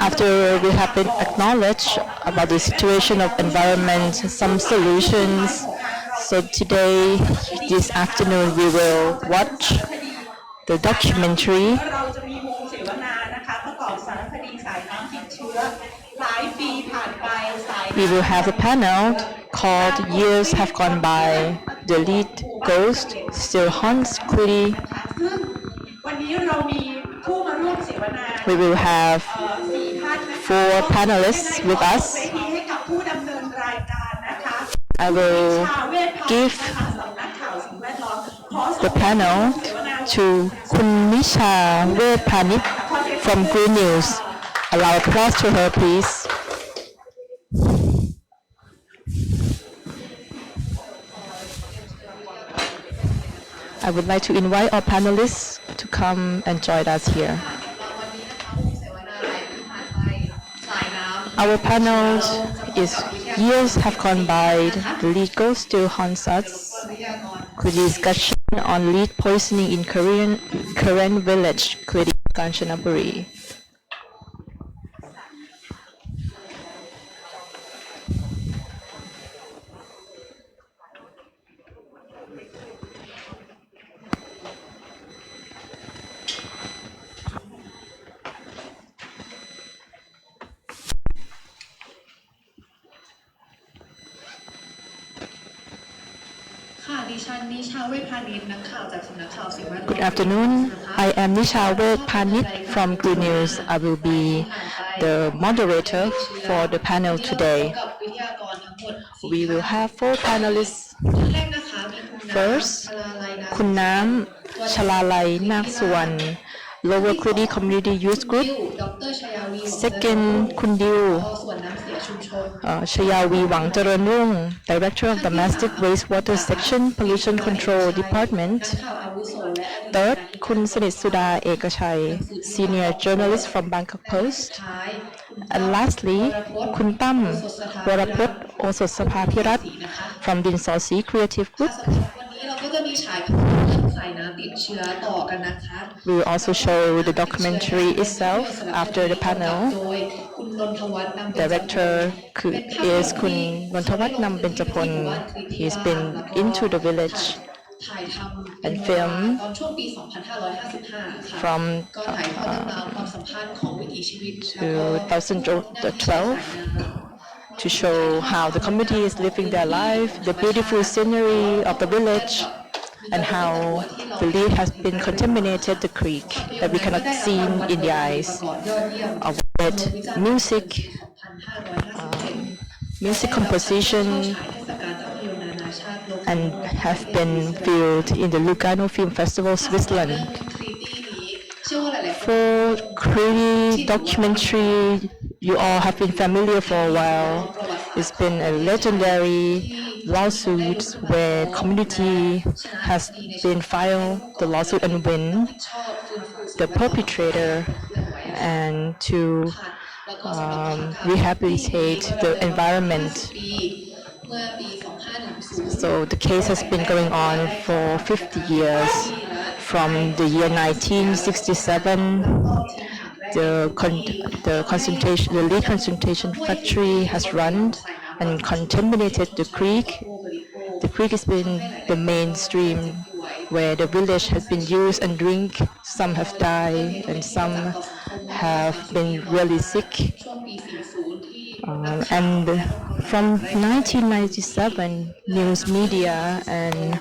After we have been acknowledged about the situation of environment, some solutions. So today, this afternoon, we will watch the documentary. We will have a panel called Years Have Gone By. The lead ghost still haunts Klity. We will have 4 panelists with us. I will give the panel to Nicha from GreenNews. Allow applause to her, please. I would like to invite our panelists to come and join us here. Our panel is Years Have Gone By. The lead ghost still haunts us. With discussion on lead poisoning in Karen village, Klity, Kanchanaburi. Good afternoon. I am Nicha from GreenNews. I will be the moderator for the panel today. We will have 4 panelists. First, Kunam Chalalai Nasuansuwan, Lower Klity Community Youth Group. Second, Kundiu Chayawee Wangcharoenrung, Director of Domestic Wastewater Section, Pollution Control Department. Third, Kun Sanitsuda Ekachai, Senior Journalist from Bangkok Post. And lastly, Kun Tam Vorapoj Osathapiratana from Dinsorsee Creative Group. We will also show the documentary itself after the panel. Director is Kun Nontawat Nambenjapon. He's been into the village and film from 2012 to show how the community is living their life, the beautiful scenery of the village, and how the lead has been contaminated the creek that we cannot see in the eyes. With music composition, and have been viewed in the Lugano Film Festival, Switzerland. For Klity documentary, you all have been familiar for a while. It's been a legendary lawsuit where community has been filed the lawsuit and win the perpetrator and to rehabilitate the environment. So the case has been going on for 50 years. From the year 1967, the lead concentration factory has run and contaminated the creek. The creek has been the mainstream where the village has been used and drink. Some have died and some have been really sick. And from 1997, news media and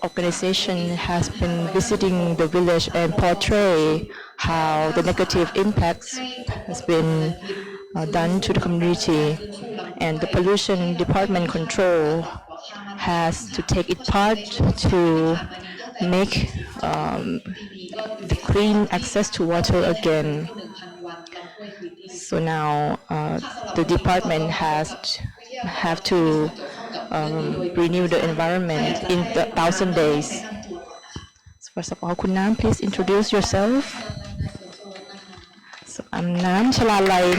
organization has been visiting the village and portray how the negative impacts has been done to the community, and the pollution department control has to take its part to make the clean access to water again. So now the department have to renew the environment in 1,000 days. So first of all, Kunam, please introduce yourself. So I'm Nam Chalalai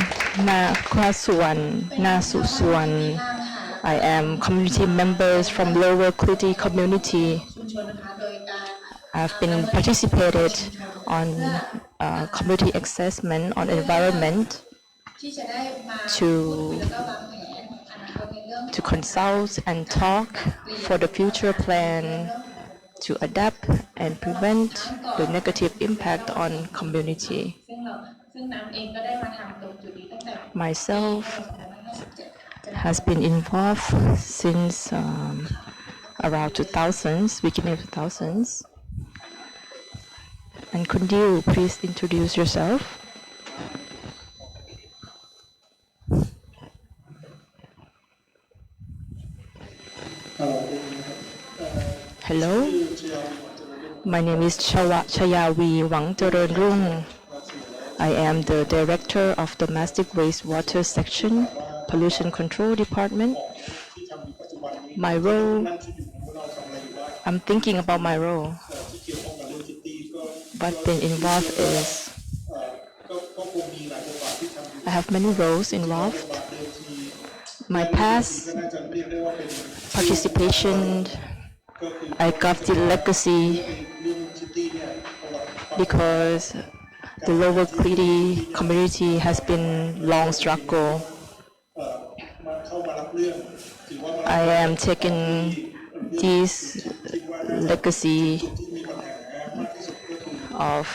Nasuansuwan. I am community members from Lower Klity community. I've been participated on community assessment on environment to consult and talk for the future plan to adapt and prevent the negative impact on community. Myself has been involved since around 2000s, beginning of 2000s. And could you please introduce yourself? Hello, my name is Chayawee Wangcharoenrung. I am the Director of Domestic Wastewater Section, Pollution Control Department. My role, I'm thinking about my role. What's been involved is, I have many roles involved. My past participation, I got the legacy because the lower Klity community has been long struggle. I am taking this legacy of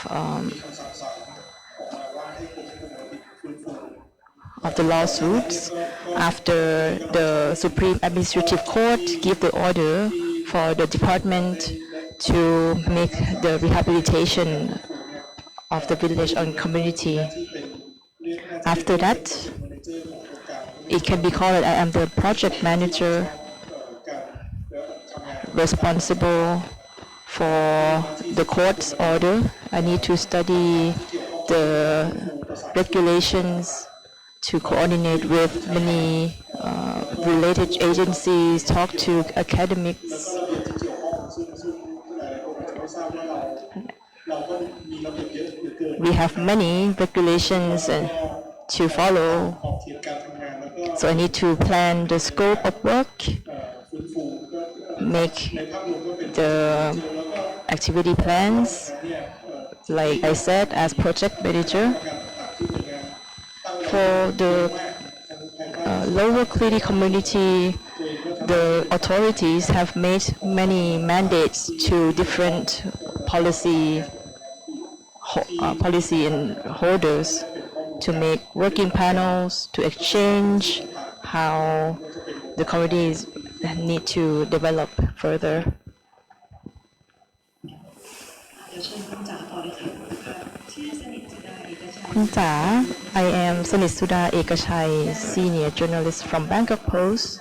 the lawsuits after the Supreme Administrative Court gave the order for the department to make the rehabilitation of the village and community. After that, it can be called that I am the project manager responsible for the court's order. I need to study the regulations to coordinate with many related agencies, talk to academics. We have many regulations to follow, so I need to plan the scope of work, make the activity plans, like I said, as project manager. For the lower Klity community, the authorities have made many mandates to different policy and holders to make working panels to exchange how the communities need to develop further. I am Sanitsuda Ekachai, senior journalist from Bangkok Post.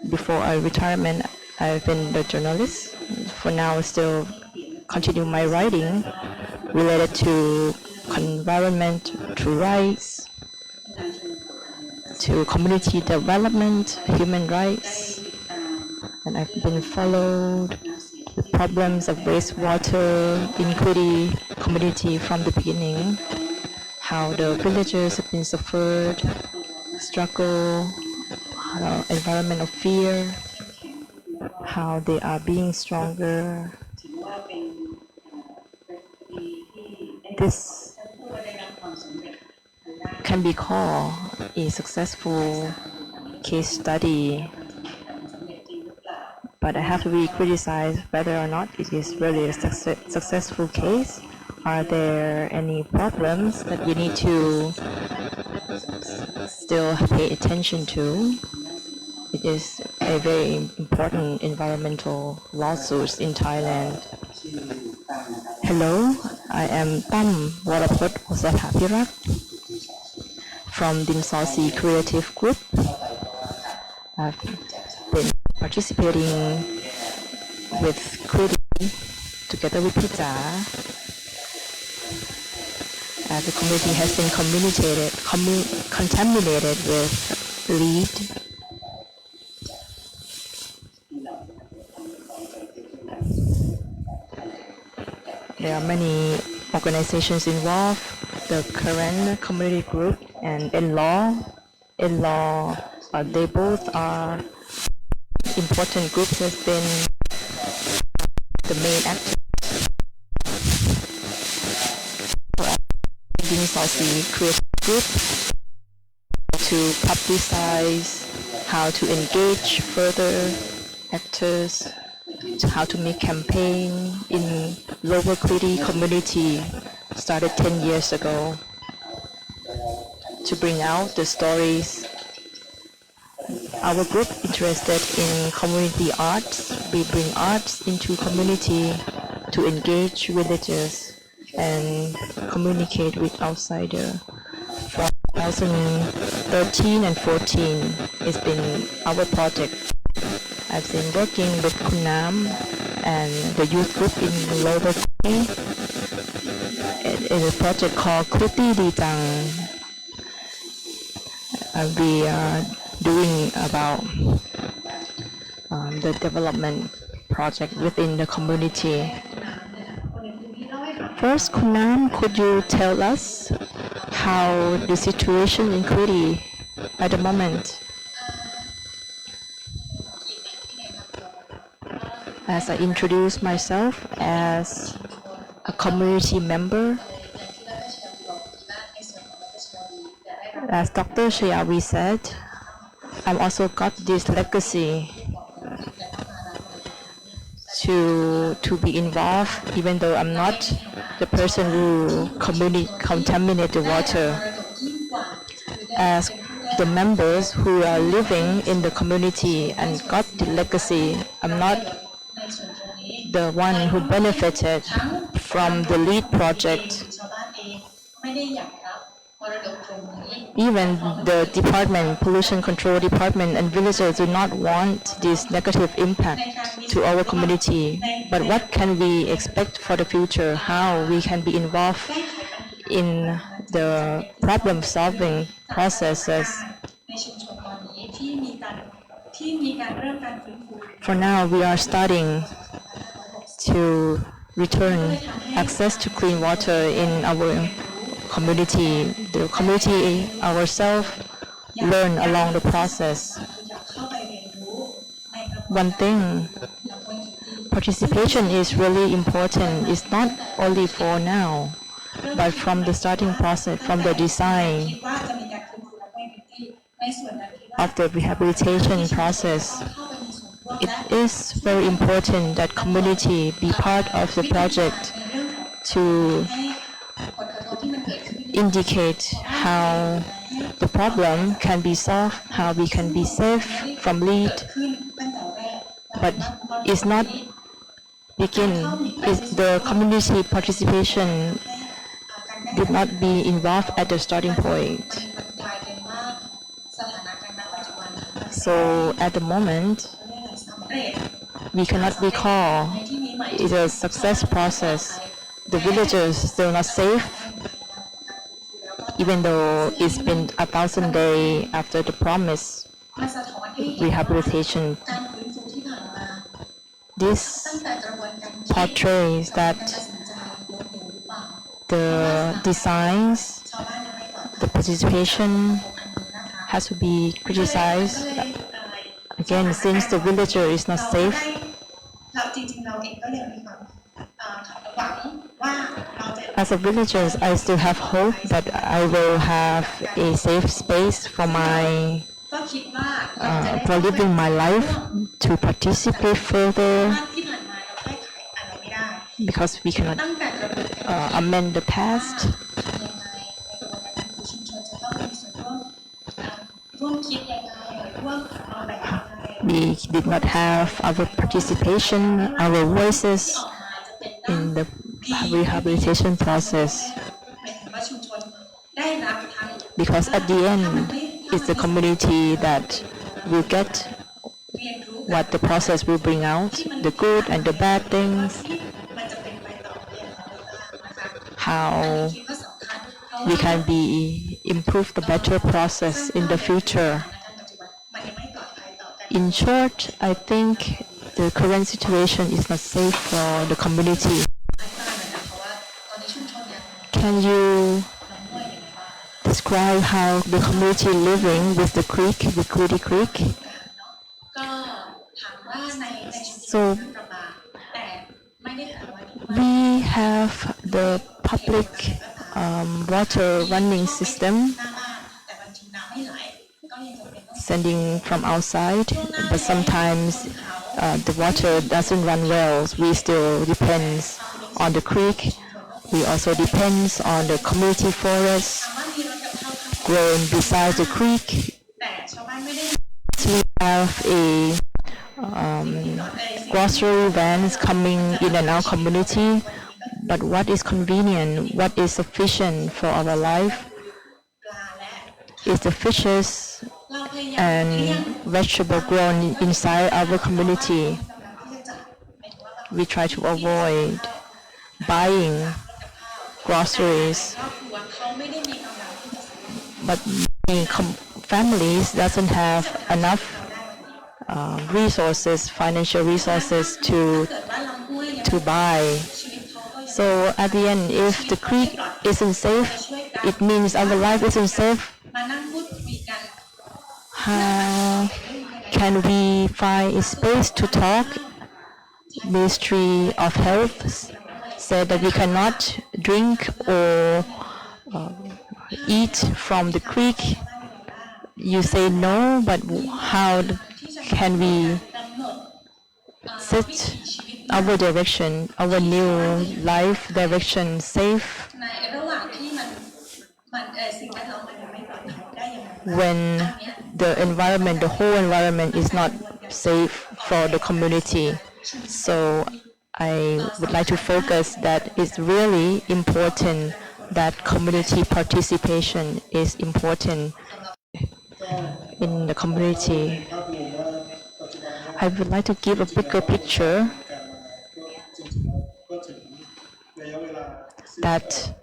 Before I retirement, I've been the journalist. For now, I still continue my writing related to environment, to rights, to community development, human rights. And I've been followed the problems of wastewater in Klity community from the beginning, how the villagers have been suffered, struggle, environment of fear, how they are being stronger. This can be called a successful case study, but I have to be criticized whether or not it is really a successful case. Are there any problems that we need to still pay attention to? It is a very important environmental lawsuit in Thailand. Hello, I am Vorapoj Osathapiratana from Dinsorsee Creative Group. I've been participating with Klity together with Pizza, as the community has been contaminated with lead. There are many organizations involved, the Karen community group and in-law, they both are important groups, has been the main actor. Dinsorsee creative group, to publicize, how to engage further actors, how to make campaign in lower Klity community started 10 years ago to bring out the stories. Our group interested in community arts. We bring arts into community to engage villagers and communicate with outsiders. From 2013 and 14, it's been our project. I've been working with Kunam and the youth group in Lower Klity. It's a project called Klity Karen. We are doing about the development project within the community. First, Kunam, could you tell us how the situation in Klity at the moment? As I introduce myself as a community member, as Dr. Chayawee said, I've also got this legacy to be involved, even though I'm not the person who contaminate the water. As the members who are living in the community and got the legacy, I'm not the one who benefited from the lead project. Even the department, pollution control department and villagers do not want this negative impact to our community. But what can we expect for the future? How we can be involved in the problem solving processes? For now, we are starting to return access to clean water in our community. The community ourselves learn along the process. One thing, participation is really important. It's not only for now, but from the starting process, from the design of the rehabilitation process. It is very important that community be part of the project to indicate how the problem can be solved, how we can be safe from lead. But it's not begin. The community participation did not be involved at the starting point. So at the moment, we cannot recall it's a success process. The villagers still not safe, even though it's been 1,000 days after the promise rehabilitation. This portrays that the designs, the participation has to be criticized. Again, since the villager is not safe, as a villager, I still have hope that I will have a safe space for my for living my life, to participate further, because we cannot amend the past. We did not have our participation, our voices in the rehabilitation process, because at the end, it's the community that will get what the process will bring out, the good and the bad things, how we can improve the better process in the future. In short, I think the current situation is not safe for the community. Can you describe how the community living with the creek, the Klity Creek? So we have the public water running system sending from outside, but sometimes the water doesn't run well. We still depend on the creek. We also depend on the community forest grown beside the creek. We have a grocery vans coming in and out community, but what is convenient, what is sufficient for our life is the fishes and vegetable grown inside our community. We try to avoid buying groceries, but many families doesn't have enough resources, financial resources to buy. So at the end, if the creek isn't safe, it means our life isn't safe. How can we find a space to talk? Ministry of Health said that we cannot drink or eat from the creek. You say no, but how can we set our direction, our new life direction safe when the environment, the whole environment is not safe for the community? So I would like to focus that it's really important that community participation is important in the community. I would like to give a bigger picture that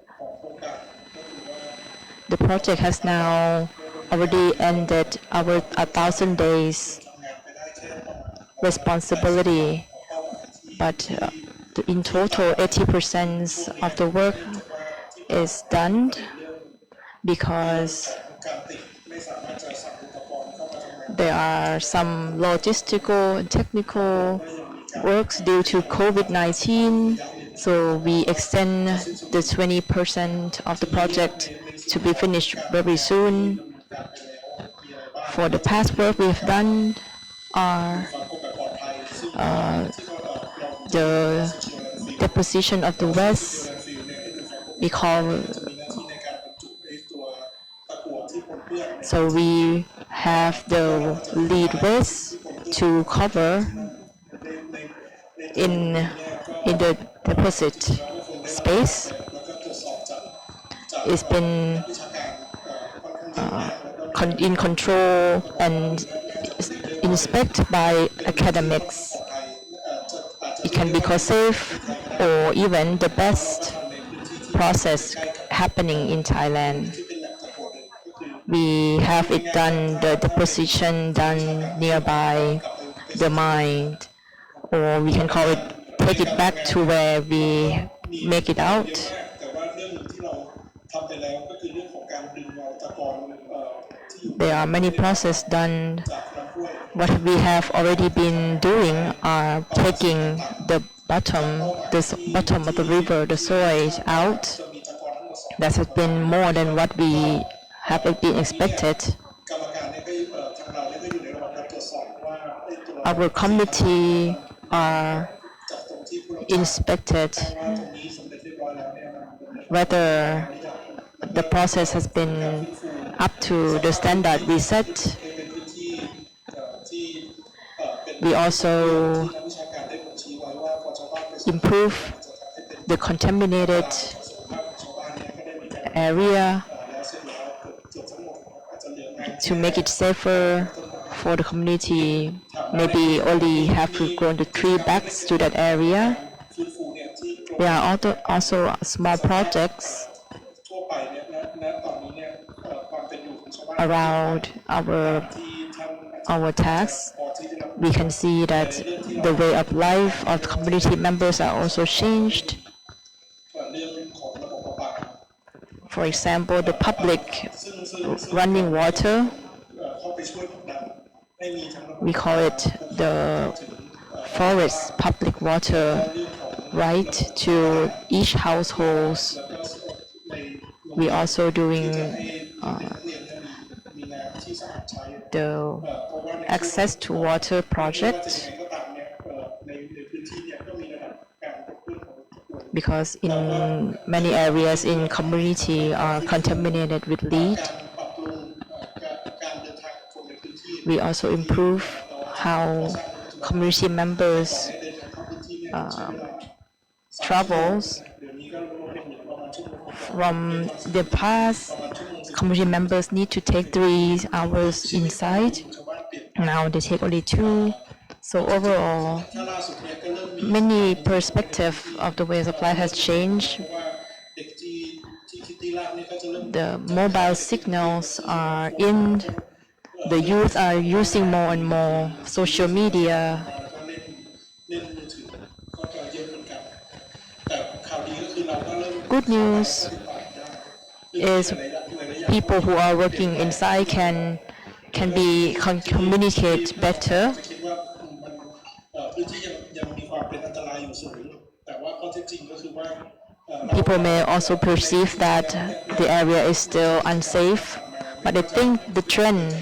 the project has now already ended our 1,000 days responsibility, but in total 80% of the work is done because there are some logistical and technical works due to COVID-19. So we extend the 20% of the project to be finished very soon. For the past work we've done are the deposition of the waste. We call so we have the lead waste to cover in the deposit space. It's been in control and inspected by academics. It can be safe or even the best process happening in Thailand. We have it done, the deposition done nearby the mine, or we can call it take it back to where we make it out. There are many processes done. What we have already been doing are taking the bottom of the river, the soil out. That has been more than what we have been expected. Our committee are inspected whether the process has been up to the standard we set. We also improve the contaminated area to make it safer for the community. Maybe only have to grow the tree backs to that area. There are also small projects around our tasks. We can see that the way of life of community members are also changed. For example, the public running water, we call it the forest public water right to each household We also doing the access to water project, because in many areas in community are contaminated with lead. We also improve how community members travels. From the past, community members need to take 3 hours inside. Now they take only 2. So overall, many perspectives of the ways of life has changed. The mobile signals are in. The youth are using more and more social media. Good news is people who are working inside can communicate better. People may also perceive that the area is still unsafe, but I think the trend,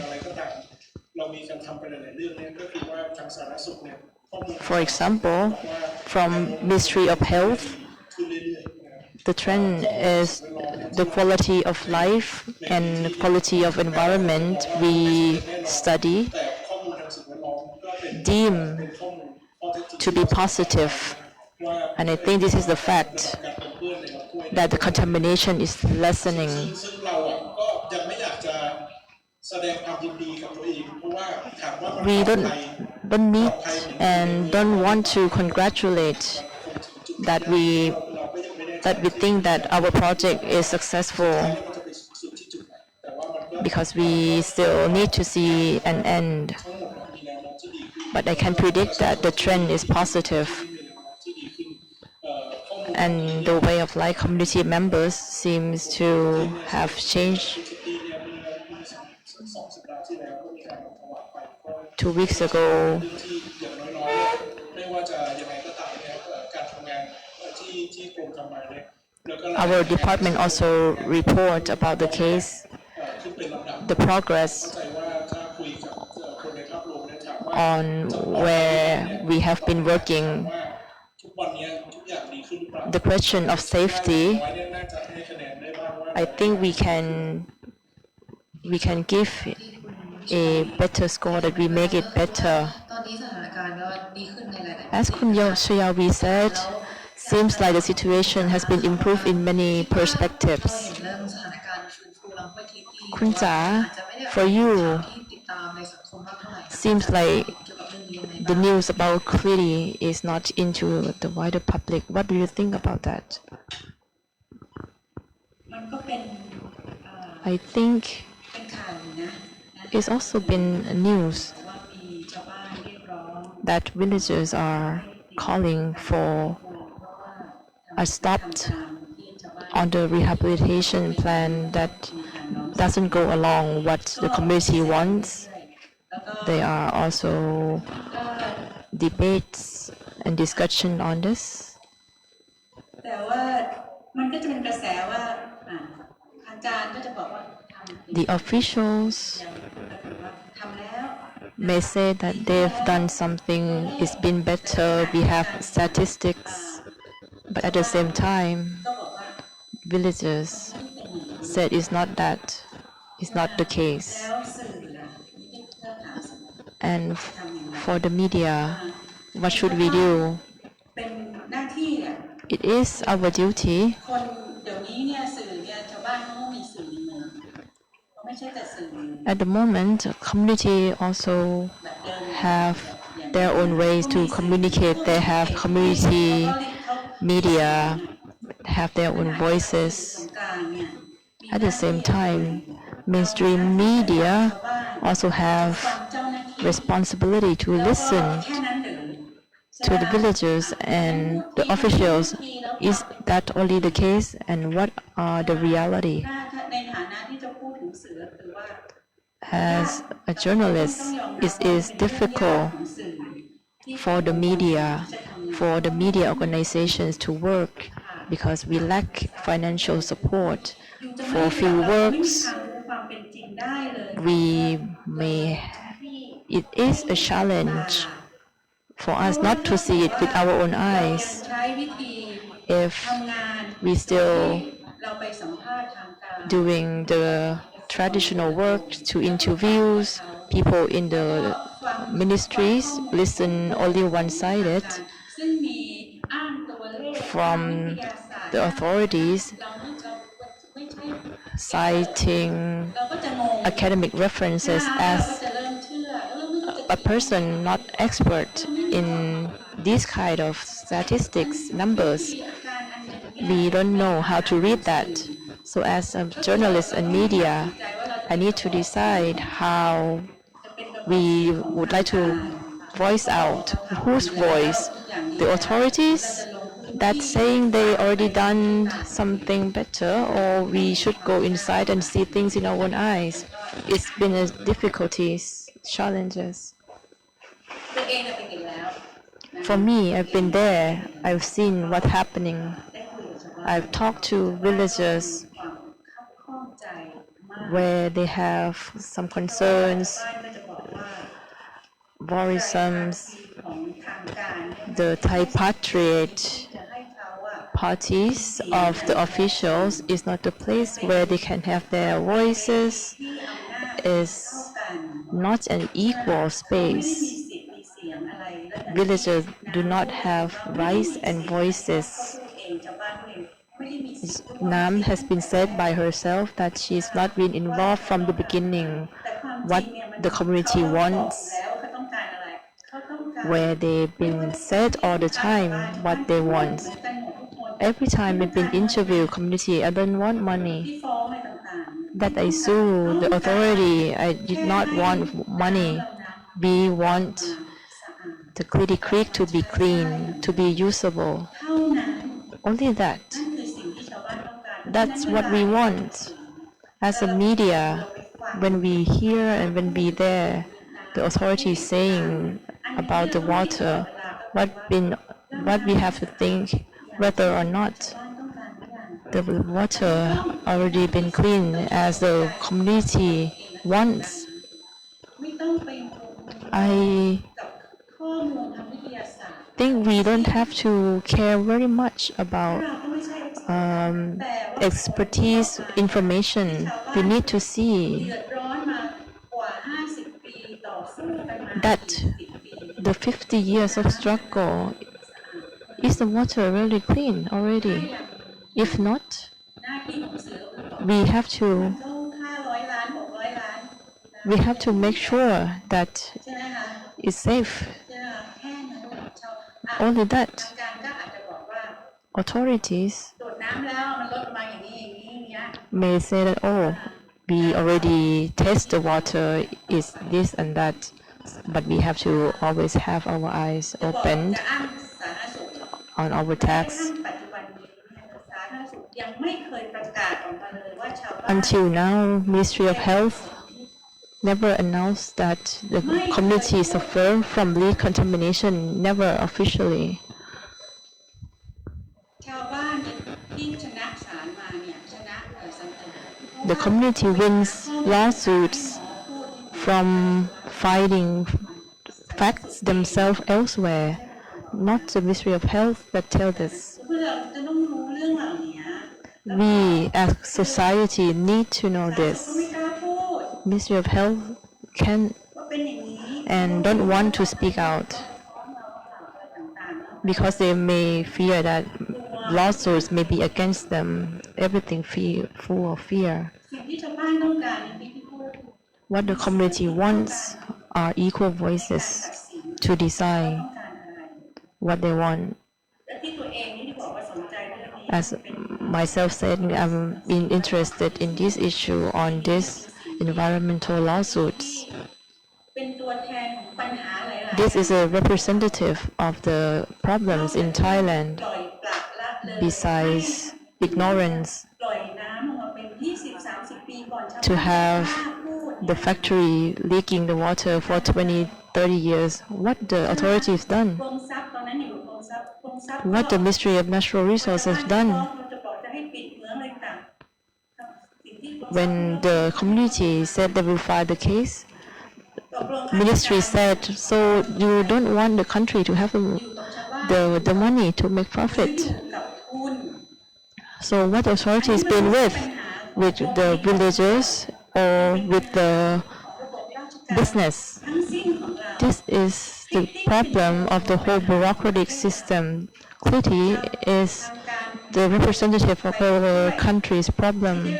for example, from Ministry of Health, the trend is the quality of life and quality of environment we study deem to be positive. And I think this is the fact that the contamination is lessening. We don't need and don't want to congratulate that we think that our project is successful, because we still need to see an end. But I can predict that the trend is positive, and the way of life community members seems to have changed. 2 weeks ago, our department also report about the case, the progress on where we have been working. The question of safety, I think we can give a better score, that we make it better. As Kun Chayawee said, seems like the situation has been improved in many perspectives. Kun Cha, for you, seems like the news about Klity is not into the wider public. What do you think about that? I think it's also been news that villagers are calling for a stop on the rehabilitation plan that doesn't go along what the community wants. There are also debates and discussion on this. The officials may say that they've done something, it's been better, we have statistics, but at the same time, villagers said it's not that, it's not the case. And for the media, what should we do? It is our duty. At the moment, community also have their own ways to communicate. They have community media, have their own voices. At the same time, mainstream media also have responsibility to listen to the villagers and the officials. Is that only the case, and what are the reality? As a journalist, it is difficult for the media organizations to work because we lack financial support for field works. It is a challenge for us not to see it with our own eyes. If we still doing the traditional work to interviews people in the ministries, listen only one-sided from the authorities, citing academic references as a person not expert in these kind of statistics, numbers. We don't know how to read that. So as a journalist and media, I need to decide how we would like to voice out. Whose voice? The authorities that saying they already done something better, or we should go inside and see things in our own eyes. It's been a difficulties, challenges. For me, I've been there. I've seen what's happening. I've talked to villagers where they have some concerns, worrisome. The Thai patriot parties of the officials is not the place where they can have their voices. Is not an equal space. Villagers do not have rights and voices. Nam has been said by herself that she's not been involved from the beginning. What the community wants, where they've been said all the time what they want. Every time I've been interviewed community, I don't want money. That I sue the authority, I did not want money. We want the Klity Creek to be clean, to be usable. Only that. That's what we want. As a media, when we hear and when we there, the authorities saying about the water, what we have to think, whether or not the water already been clean as the community wants. I think we don't have to care very much about expertise information. We need to see that the 50 years of struggle, is the water really clean already? If not, we have to make sure that it's safe. Only that. Authorities may say that, oh, we already test the water, is this and that, but we have to always have our eyes opened on our tax. Until now, Ministry of Health never announced that the community suffer from lead contamination, never officially. The community wins lawsuits from finding facts themselves elsewhere, not the Ministry of Health that tell this. We as society need to know this. Ministry of Health can and don't want to speak out because they may fear that lawsuits may be against them. Everything full of fear. What the community wants are equal voices to decide what they want. As myself said, I've been interested in this issue on this environmental lawsuits. This is a representative of the problems in Thailand. Besides ignorance, to have the factory leaking the water for 20-30 years, what the authorities done? what the Ministry of Natural Resources has done. When the community said they will file the case, ministry said, so you don't want the country to have the money to make profit. So what authorities been with the villagers or with the business? This is the problem of the whole bureaucratic system. Klity is the representative of our country's problem.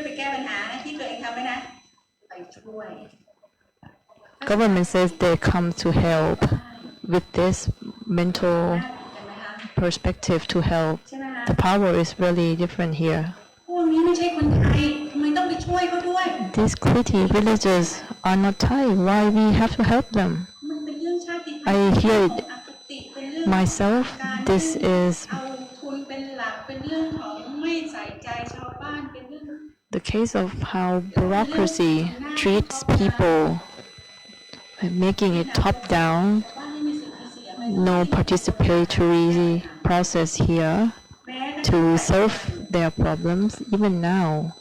Government says they come to help with this mental perspective to help. The power is really different here. These Klity villagers are not Thai. Why we have to help them? I hear it myself. This is the case of how bureaucracy treats people, making it top-down, no participatory process here to solve their problems, even now.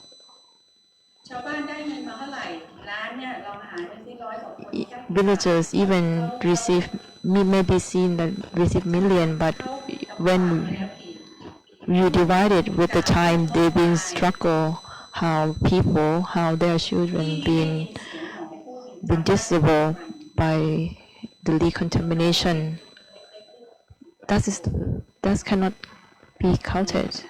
Villagers even maybe seen that receive million, but when you divide it with the time they've been struggle, how their children been disabled by the decontamination. That cannot be counted.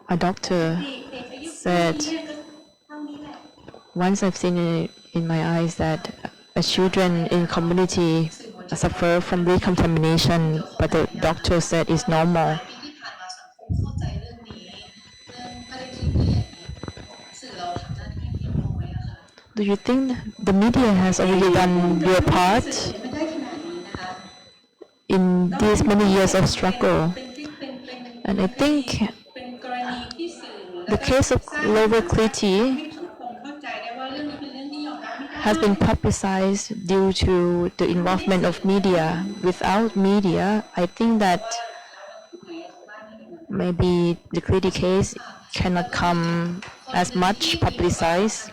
A doctor said, once I've seen it in my eyes that children in community suffer from decontamination, but the doctor said it's normal. Do you think the media has already done their part in these many years of struggle? And I think the case of Lower Klity has been publicized due to the involvement of media. Without media, I think that maybe the Klity case cannot come as much publicized.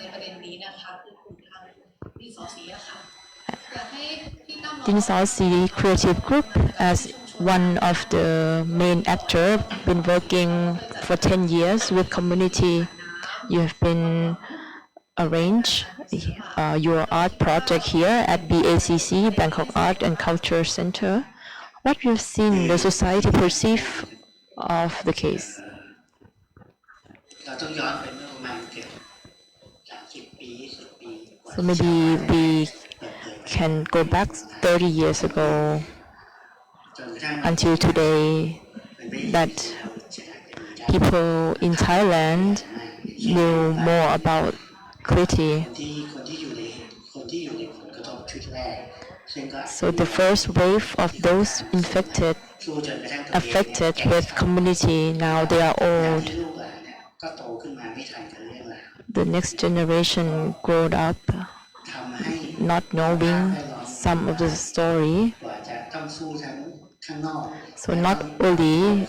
Dinsorsee Creative Group, as one of the main actors, been working for 10 years with community. You have been arranged your art project here at BACC, Bangkok Art and Culture Center. What you've seen the society perceive of the case? So maybe we can go back 30 years ago until today, that people in Thailand knew more about Klity. So the first wave of those affected with community, now they are old. The next generation grew up not knowing some of the story. So not only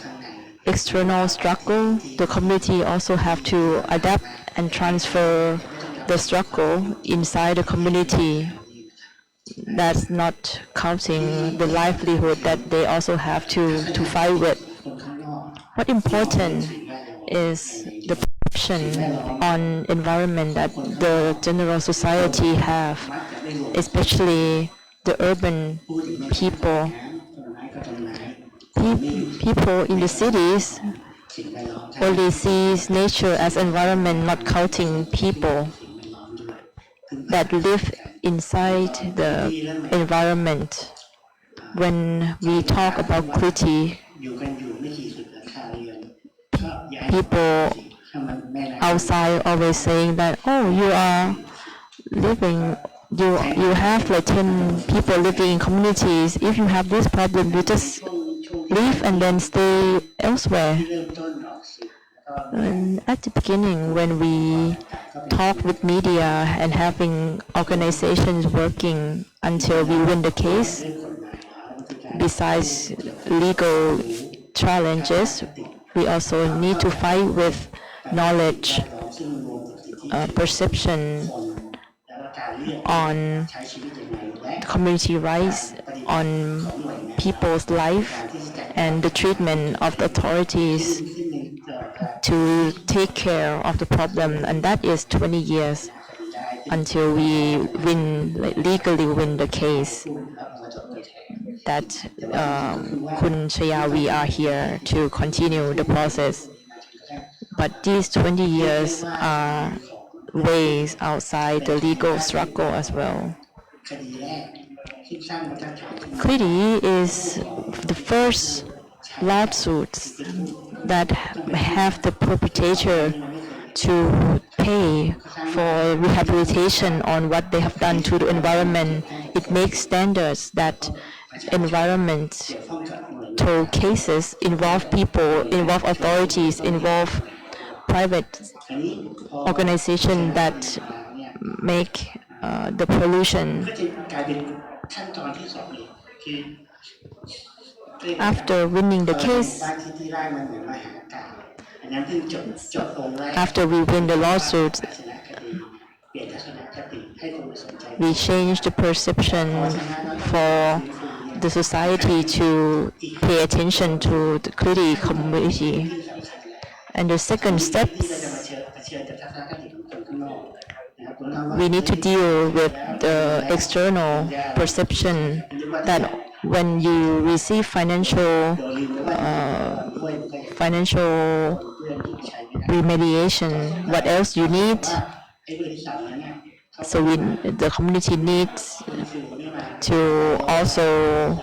external struggle, the community also have to adapt and transfer the struggle inside the community. That's not counting the livelihood that they also have to fight with. What important is the perception on environment that the general society have, especially the urban people. People in the cities only sees nature as environment, not counting people that live inside the environment. When we talk about Klity, people outside always saying that, oh, you are living, you have like 10 people living in communities. If you have this problem, you just leave and then stay elsewhere. And at the beginning, when we talk with media and having organizations working until we win the case, besides legal challenges, we also need to fight with knowledge, perception on community rights, on people's life, and the treatment of the authorities to take care of the problem. And that is 20 years until we legally win the case. That Kun Chayawee are here to continue the process. But these 20 years are ways outside the legal struggle as well. Klity is the first lawsuits that have the perpetrator to pay for rehabilitation on what they have done to the environment. It makes standards that environmental cases involve people, involve authorities, involve private organizations that make the pollution. After winning the case, after we win the lawsuit, we change the perception for the society to pay attention to the Klity community. And the second step, we need to deal with the external perception that when you receive financial remediation, what else you need? So the community needs to also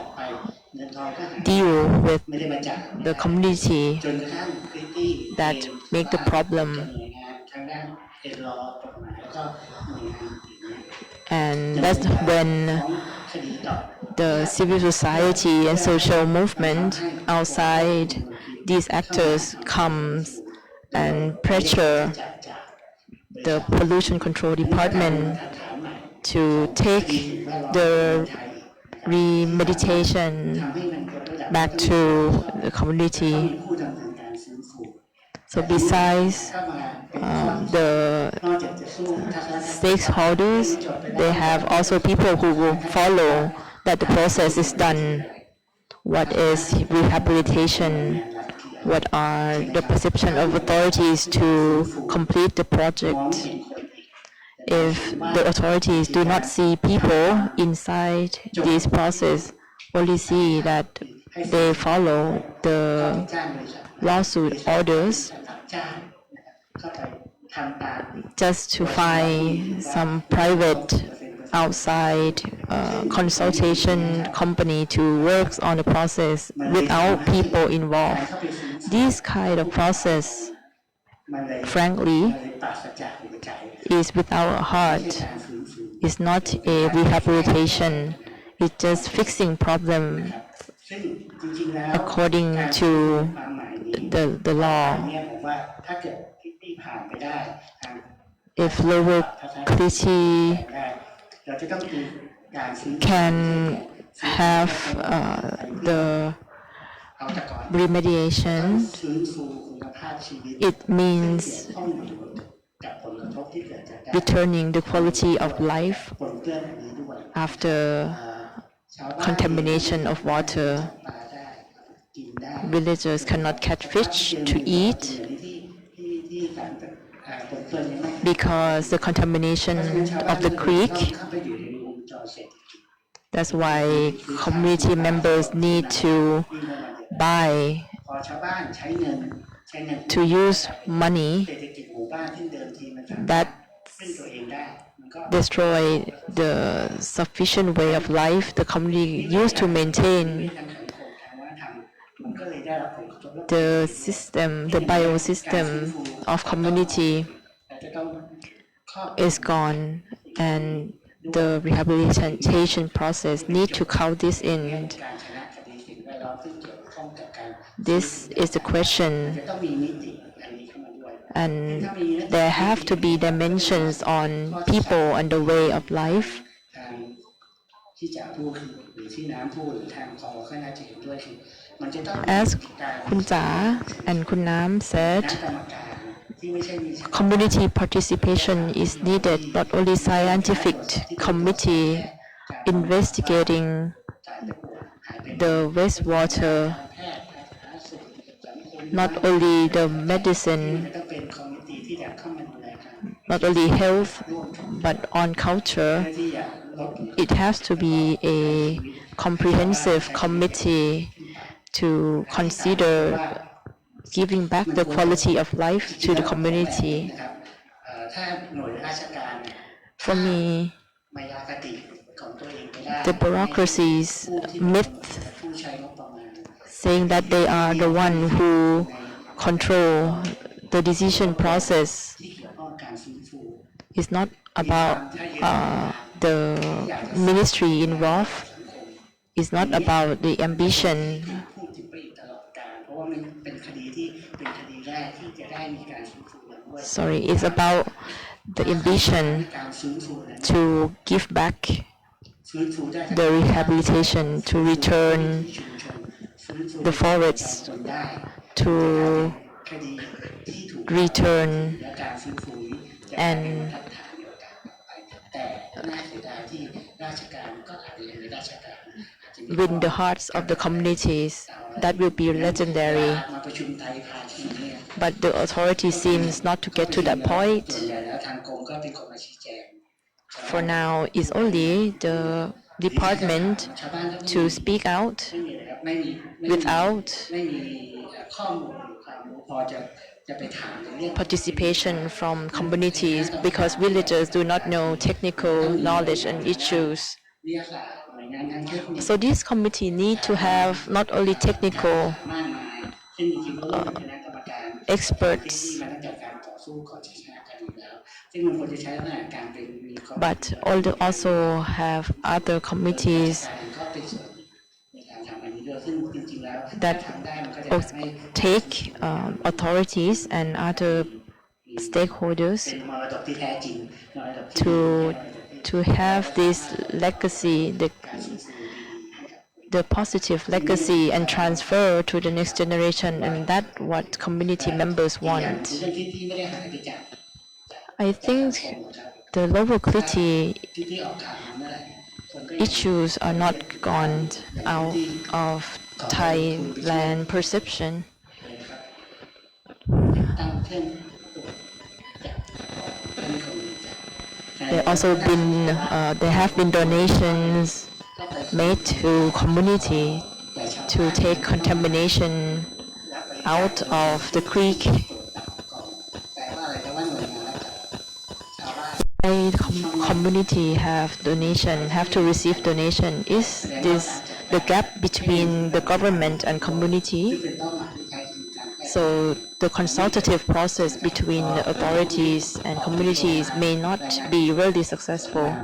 deal with the community that make the problem. And that's when the civil society and social movement outside these actors comes and pressure the pollution control department to take the remediation back to the community. So besides the stakeholders, they have also people who will follow that the process is done. What is rehabilitation? What are the perception of authorities to complete the project? If the authorities do not see people inside this process, only see that they follow the lawsuit orders just to find some private outside consultation company to work on the process without people involved. This kind of process, frankly, is without a heart. It's not a rehabilitation. It's just fixing problem according to the law. If Lower Klity can have the remediation, it means returning the quality of life after contamination of water. Villagers cannot catch fish to eat because the contamination of the creek. That's why community members need to buy, to use money that destroy the sufficient way of life the community used to maintain. The system, the biosystem of community is gone, and the rehabilitation process need to count this in. This is the question and there have to be dimensions on people and the way of life. As Kun Ja and Kun Nam said, community participation is needed, not only scientific committee investigating the wastewater, not only the medicine, not only health, but on culture. It has to be a comprehensive committee to consider giving back the quality of life to the community. For me, the bureaucracy's myth saying that they are the one who control the decision process is not about the ministry involved. It's not about the ambition. Sorry, it's about the ambition to give back the rehabilitation, to return the forests, to return and win the hearts of the communities. That will be legendary. But the authority seems not to get to that point. For now, it's only the department to speak out without participation from communities, because villagers do not know technical knowledge and issues. So this committee need to have not only technical experts, but also have other committees that take authorities and other stakeholders to have this legacy, the positive legacy, and transfer to the next generation, and that's what community members want. I think the local Klity issues are not gone out of Thailand perception. There have been donations made to community to take contamination out of the creek. Community have to receive donation. Is this the gap between the government and community? So the consultative process between the authorities and communities may not be really successful.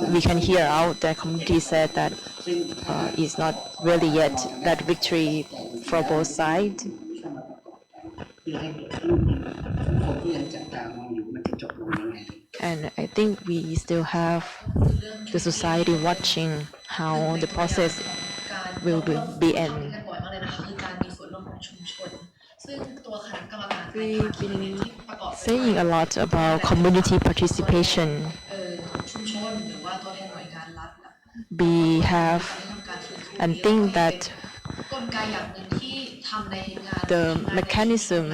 We can hear out that community said that it's not really yet that victory for both sides. And I think we still have the society watching how the process will be end. We've been saying a lot about community participation. We have and think that the mechanism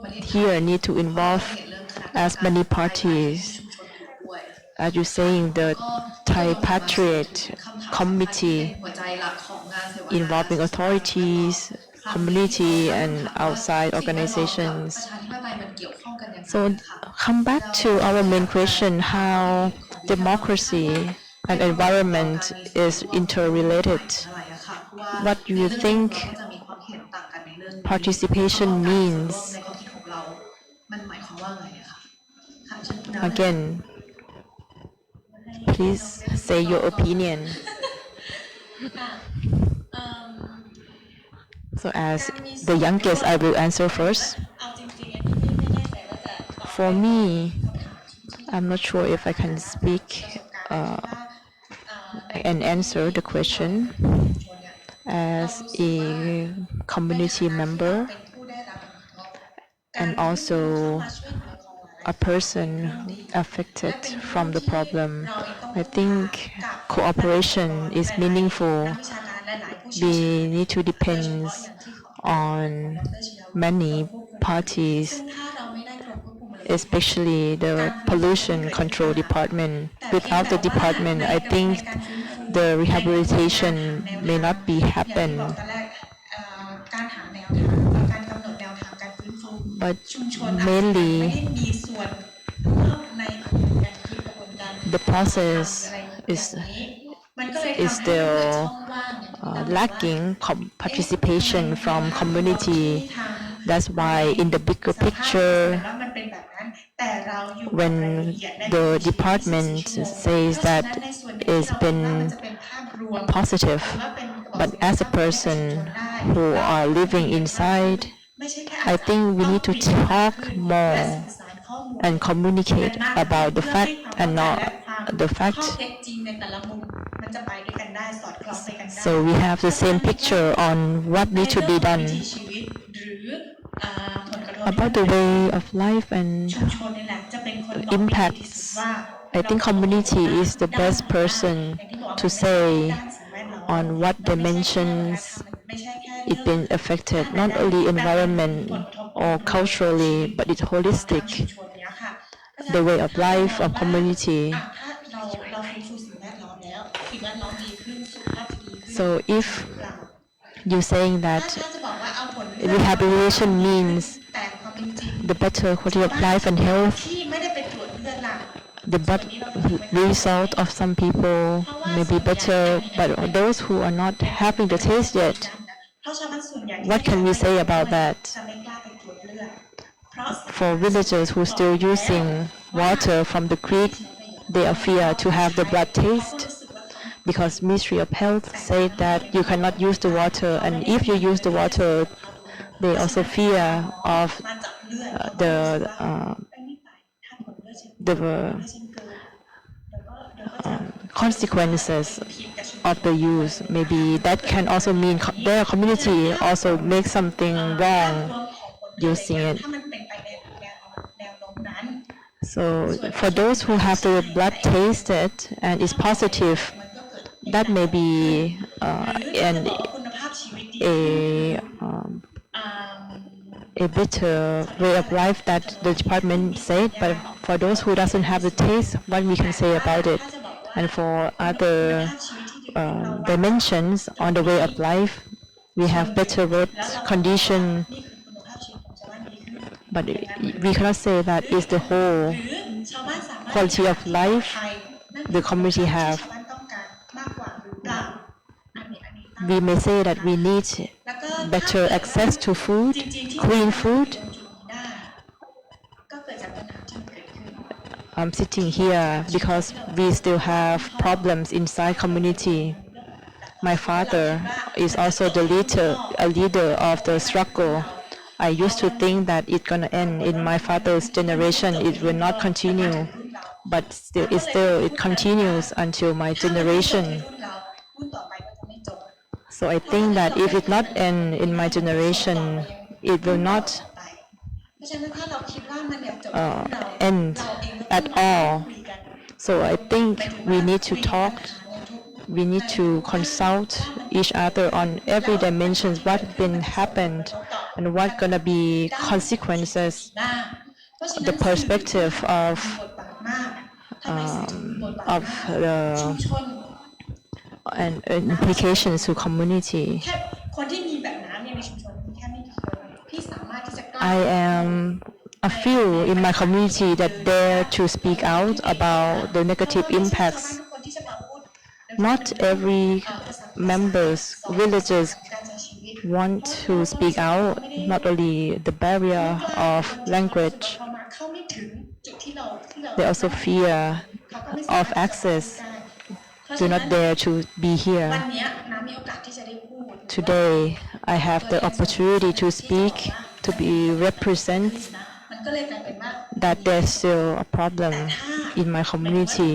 here need to involve as many parties. As you're saying, the Thai Patriot Committee involving authorities, community, and outside organizations. So come back to our main question, how democracy and environment is interrelated. What do you think participation means? Again, please say your opinion. So as the youngest, I will answer first. For me, I'm not sure if I can speak and answer the question as a community member and also a person affected from the problem. I think cooperation is meaningful. We need to depend on many parties, especially the pollution control department. Without the department, I think the rehabilitation may not be happen. But mainly, the process is still lacking participation from community. That's why in the bigger picture, when the department says that it's been positive, but as a person who are living inside, I think we need to talk more and communicate about the fact and not the fact. So we have the same picture on what needs to be done. About the way of life and impacts, I think community is the best person to say on what dimensions it's been affected, not only environment or culturally, but it's holistic. The way of life of community. So if you're saying that rehabilitation means the better quality of life and health, the result of some people may be better, but those who are not having the taste yet, what can we say about that? For villagers who are still using water from the creek, they are fear to have the blood taste because Ministry of Health said that you cannot use the water, and if you use the water, they also fear of the consequences of the use. Maybe that can also mean their community also makes something wrong using it. So for those who have the blood tasted and is positive, that may be a better way of life that the department said, but for those who doesn't have the taste, what we can say about it. And for other dimensions on the way of life, we have better road condition, but we cannot say that is the whole quality of life the community have. We may say that we need better access to food, clean food. I'm sitting here because we still have problems inside community. My father is also a leader of the struggle. I used to think that it's gonna end in my father's generation. It will not continue, but it continues until my generation. So I think that if it not end in my generation, it will not end at all. So I think we need to talk. We need to consult each other on every dimension, what been happened and what gonna be consequences, the perspective of and implications to community. I am a few in my community that dare to speak out about the negative impacts. Not every villagers want to speak out, not only the barrier of language, they also fear of access, do not dare to be here. today I have the opportunity to speak, to be represent that there's still a problem in my community.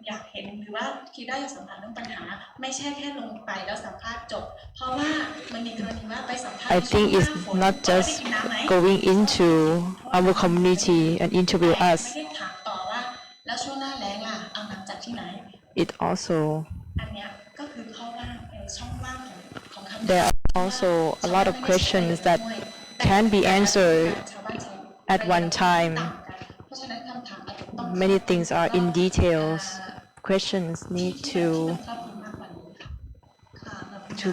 อยากเห็นหรือว่าคิดได้อยากสัมผัสเรื่องปัญหาไม่ใช่แค่ลงไปแล้วสัมภาษณ์จบเพราะว่ามันมีกรณีว่าไปสัมภาษณ์ I think it's not just going into our community and interview us. ไม่ได้ถามต่อว่าแล้วช่วงหน้าแล้งล่ะเอาน้ำจากที่ไหน It also อันเนี้ยก็คือข้อว่างช่องว่างของคำ there are also a lot of questions that can be answered at one time. Many things are in details. Questions need to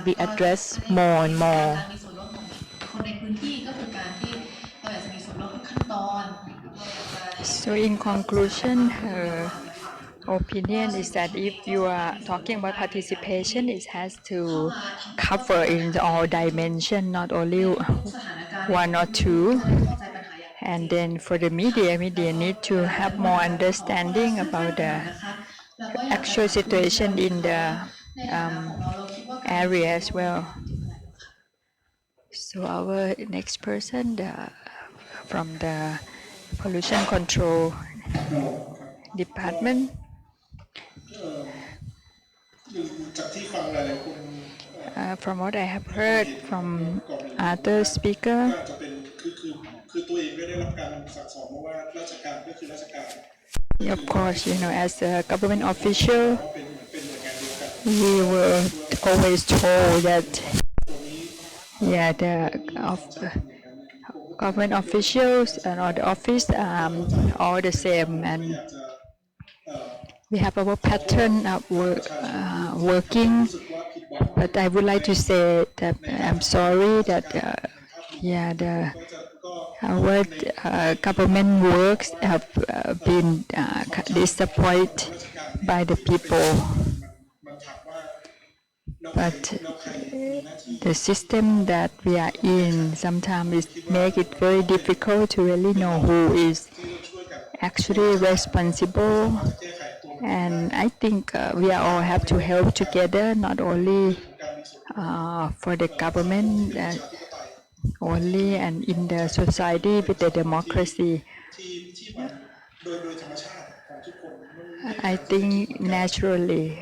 be addressed more and more. So in conclusion, her opinion is that if you are talking about participation, it has to cover in all dimensions, not only one or two. And then for the media need to have more understanding about the actual situation in the area as well. So our next person from the pollution control department. From what I have heard from other speaker, of course, as a government official, we were always told that, the government officials and all the office are all the same, and we have our pattern of working. But I would like to say that I'm sorry that our government works have been disappointed by the people. But the system that we are in sometimes make it very difficult to really know who is actually responsible. And I think we all have to help together, not only for the government only and in the society with the democracy. I think naturally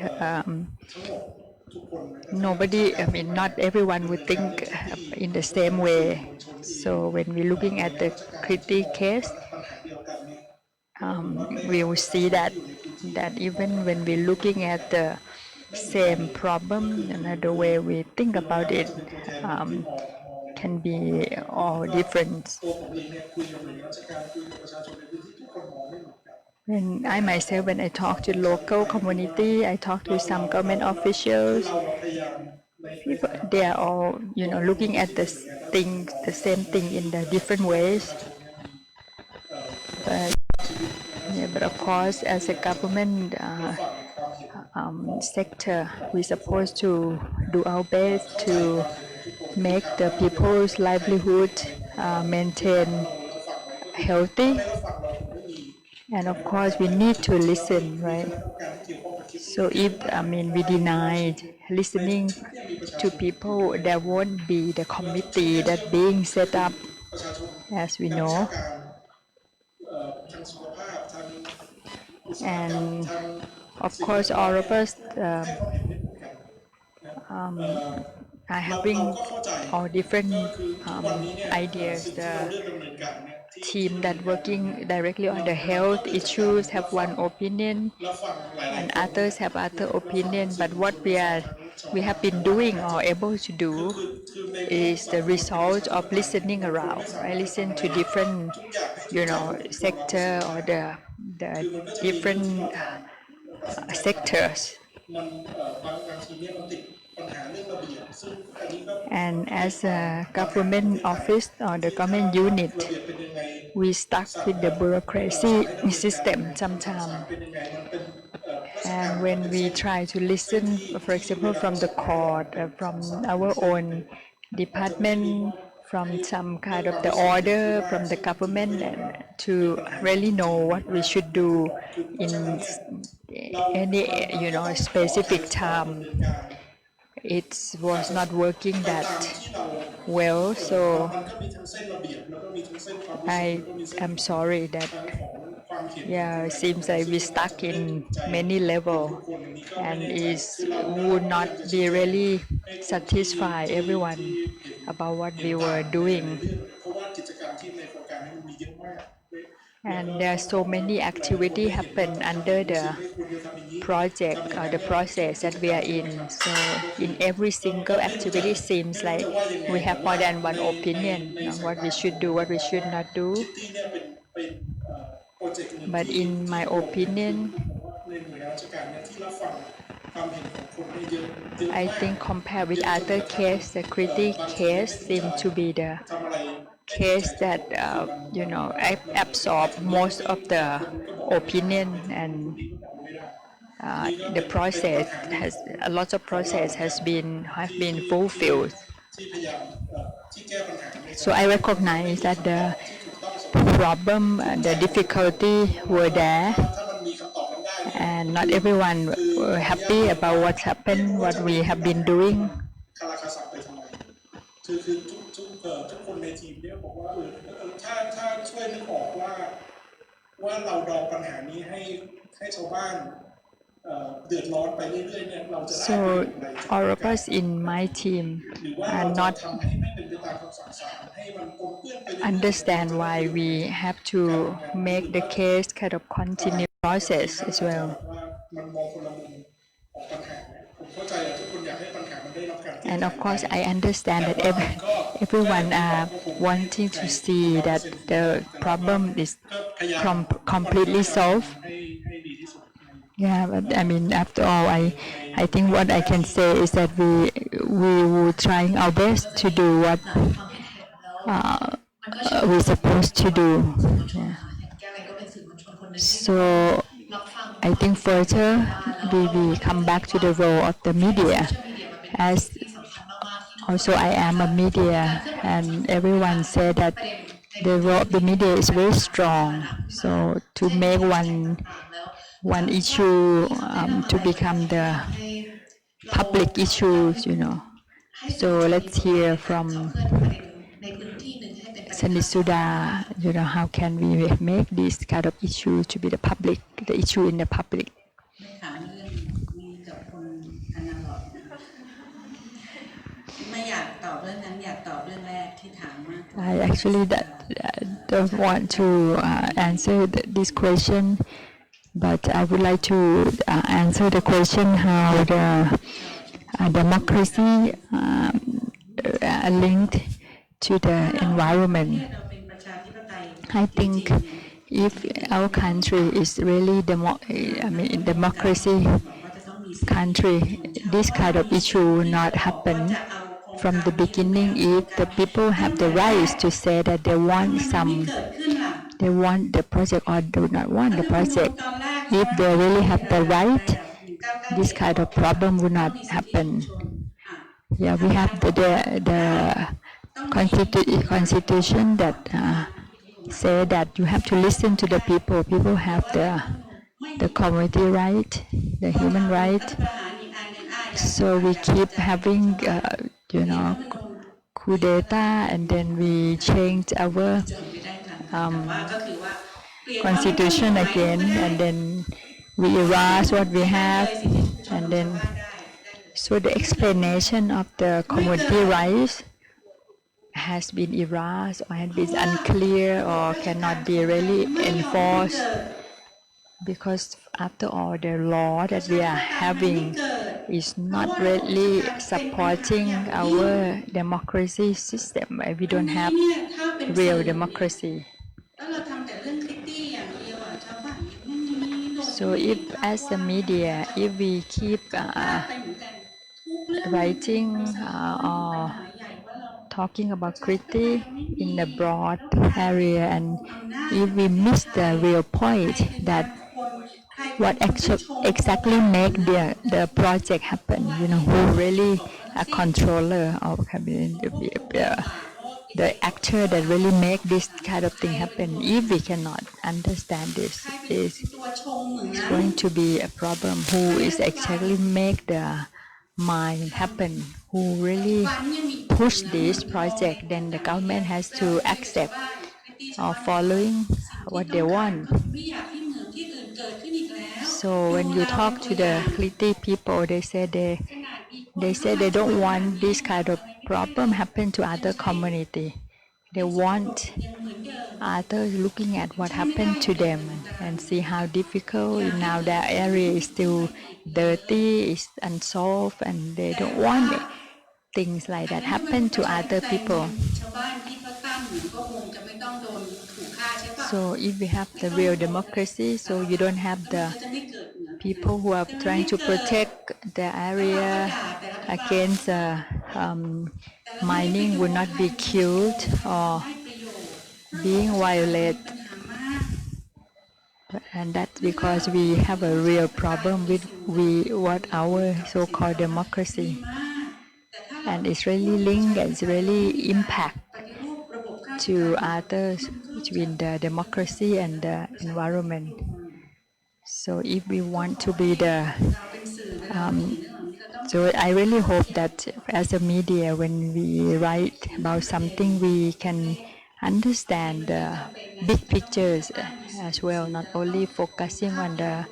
not everyone would think in the same way. So when we're looking at the Klity case, we will see that even when we're looking at the same problem, the way we think about it can be all different. When I talk to local community, I talk to some government officials. People, they are all, looking at the same thing in the different ways. But of course, as a government sector, we're supposed to do our best to make the people's livelihood maintain healthy. And of course, we need to listen, right? So if we deny listening to people, there won't be the committee that being set up, as we know. And of course, all of us are having all different ideas. The team that working directly on the health issues have one opinion, and others have other opinion. But what we have been doing or able to do is the result of listening around. I listen to different, sector or the different sectors. And as a government office or the government unit, we stuck with the bureaucracy system sometimes. And when we try to listen, for example, from the court, from our own department, from some kind of the order from the government, and to really know what we should do in any specific time, it was not working that well. So I am sorry that it seems like we stuck in many level and is would not be really satisfy everyone about what we were doing. And there are so many activity happen under the project or the process that we are in. So in every single activity seems like we have more than one opinion on what we should do, what we should not do. But in my opinion, I think compared with other case, the Klity case seems to be the case that absorb most of the opinion, and the process has a lot of process have been fulfilled. So I recognize that the problem and the difficulty were there, and not everyone were happy about what happened, what we have been doing. ทุกคนในทีมเนี่ยบอกว่าถ้าช่วยนึกออกว่าเราดองปัญหานี้ให้ชาวบ้านเดือดร้อนไปเรื่อยๆเนี่ยเราจะได้ So all of us in my team are not understand why we have to make the case kind of continue process as well. And of course, I understand that everyone are wanting to see that the problem is completely solved. Yeah, but I mean, after all, I think what I can say is that we were trying our best to do what we're supposed to do. Yeah. So I think further we come back to the role of the media, as also I am a media, and everyone said that the role of the media is very strong. So to make one issue to become the public issues, So let's hear from Sanitsuda, how can we make this kind of issue to be the issue in the public? I actually don't want to answer this question, but I would like to answer the question how the democracy linked to the environment. I think if our country is really democracy country, this kind of issue will not happen from the beginning. If the people have the rights to say that they want the project or do not want the project, if they really have the right, this kind of problem will not happen. Yeah, we have the constitution that say that you have to listen to the people. People have the community right, the human right. So we keep having, coup d'etat, and then we change our constitution again, and then we erase what we have, and then so the explanation of the community rights has been erased or has been unclear or cannot be really enforced, because after all the law that we are having is not really supporting our democracy system. We don't have real democracy. So if as a media, if we keep writing or talking about Klity in a broad area, and if we miss the real point that what exactly make the project happen, who really a controller of the actor that really make this kind of thing happen. If we cannot understand this, it's going to be a problem. Who is actually make the mind happen, who really push this project, then the government has to accept or following what they want. So when you talk to the Klity people, they say they don't want this kind of problem happen to other community. They want others looking at what happened to them and see how difficult now their area is still dirty, is unsolved, and they don't want things like that happen to other people. So if we have the real democracy, so you don't have the people who are trying to protect the area against mining would not be killed or being violated. And that's because we have a real problem with what our so-called democracy. And it's really linked, it's really impact to others between the democracy and the environment. So if we want to be the, so I really hope that as a media, when we write about something, we can understand the big pictures as well, not only focusing on the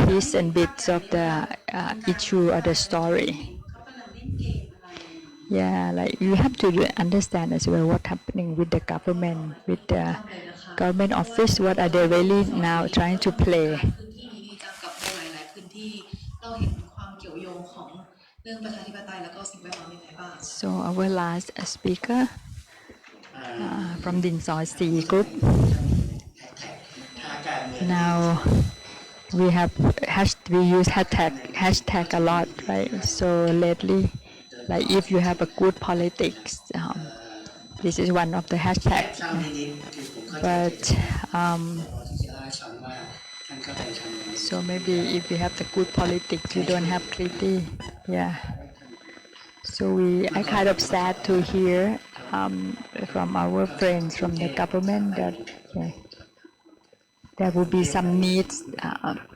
piece and bits of the issue or the story. Yeah, like you have to understand as well what's happening with the government, with the government office, what are they really now trying to play. So our last speaker from Dinsorsee group. Now we use hashtag a lot, right? So lately, like if you have a good politics, this is one of the hashtags. But so maybe if you have the good politics, you don't have Klity. Yeah. So I kind of sad to hear from our friends from the government that there will be some needs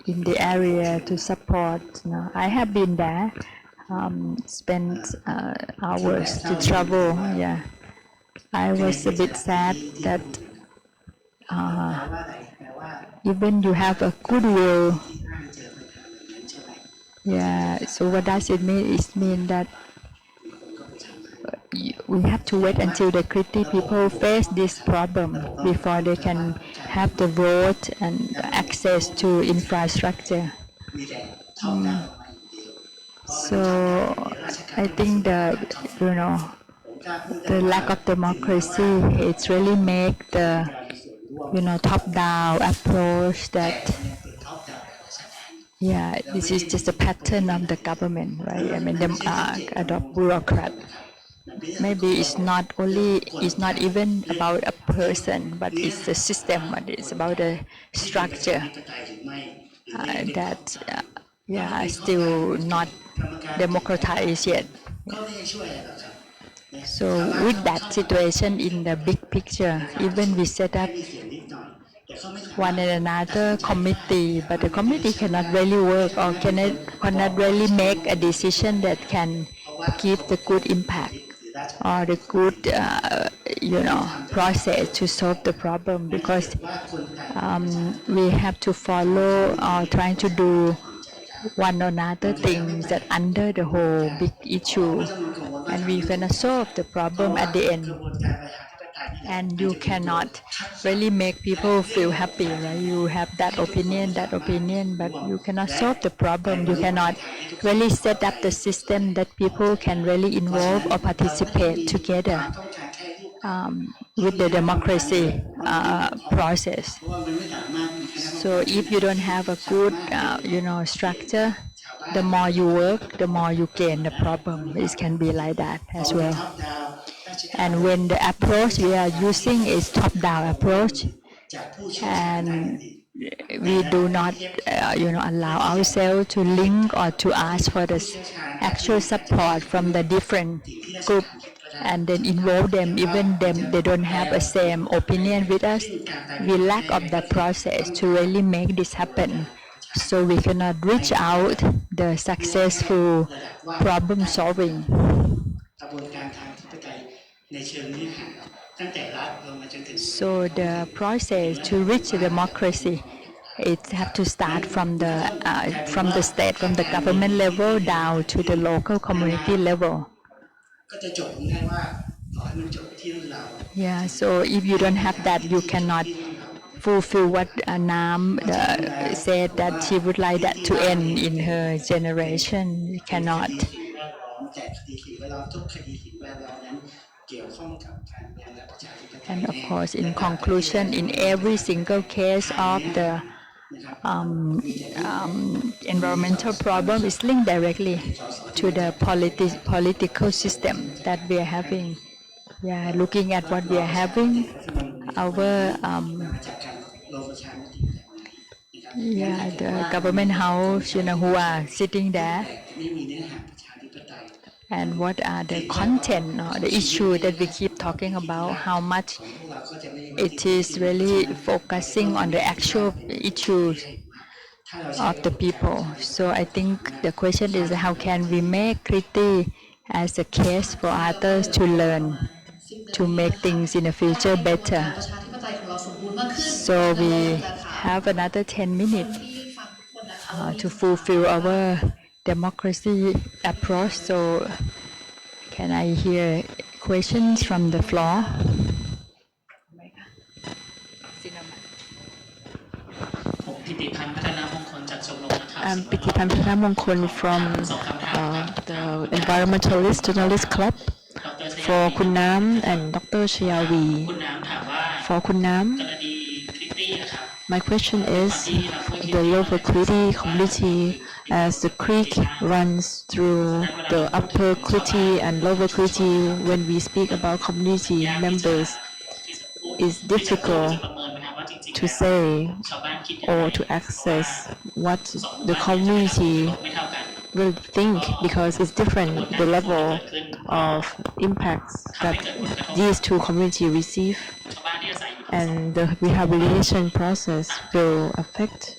in the area to support. I have been there, spent hours to travel. Yeah, I was a bit sad that even you have a goodwill. Yeah. So what does it mean? It means that we have to wait until the Klity people face this problem before they can have the road and access to infrastructure. So I think the lack of democracy, it's really make the top-down approach that this is just a pattern of the government, right? I mean, them adopt bureaucrat. Maybe it's not even about a person, but it's a system, but it's about a structure that still not democratized yet. So with that situation in the big picture, even we set up one and another committee, but the committee cannot really work or cannot really make a decision that can give the good impact or the good process to solve the problem, because we have to follow or trying to do one or another things that under the whole big issue, and we cannot solve the problem at the end. And you cannot really make people feel happy, right? You have that opinion, but you cannot solve the problem. You cannot really set up the system that people can really involve or participate together with the democracy process. So if you don't have a good, structure, the more you work, the more you gain the problem. It can be like that as well. And when the approach we are using is top-down approach, and we do not, allow ourselves to link or to ask for the actual support from the different group, and then involve them, even them they don't have the same opinion with us. We lack of that process to really make this happen. So we cannot reach out the successful problem solving. กระบวนการทางอธิปไตยในเชิงเนื้อหาตั้งแต่รัฐลงมาจนถึง So the process to reach democracy, it have to start from the state, from the government level down to the local community level. ก็จะจบง่ายว่าขอให้มันจบที่รุ่นเรา Yeah, so if you don't have that, you cannot fulfill what Nam said that she would like that to end in her generation. You cannot. แต่คดีสิ่งแวดล้อมทุกคดีสิ่งแวดล้อมนั้นเกี่ยวข้องกับการเมืองและประชาธิปไตย And of course, in conclusion, in every single case of the environmental problem is linked directly to the political system that we are having. Yeah, looking at what we are having, our the government house, who are sitting there, and what are the content or the issue that we keep talking about, how much it is really focusing on the actual issues of the people. So I think the question is how can we make Klity as a case for others to learn, to make things in the future better. So we have another 10 minutes to fulfill our democracy approach. So can I hear questions from the floor? ผมพิติพันธ์พัฒนามงคลจากชมรมนักข่าว I'm Thitipan Pattanamongkol from the Environmentalist Journalist Club. For Kun Nam and Dr. Chayawee. คุณน้ำถามว่า For Kun Nam, กรณีคลิปปี้นะครับ my question is the lower Klity community as the creek runs through the upper Klity and lower Klity. When we speak about community members, it's difficult to say or to access what the community will think because it's different the level of impacts that these two communities receive, and the rehabilitation process will affect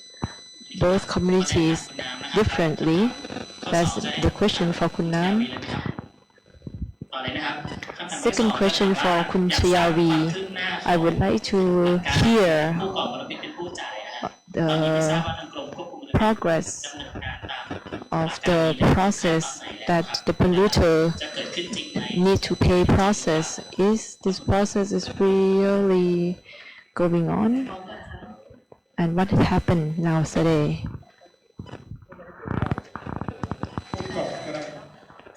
both communities differently. That's the question for Kun Nam. Second question for Kun Chayawee. I would like to hear the progress of the process that the polluter need to pay process. Is this process is really going on? And what has happened now today?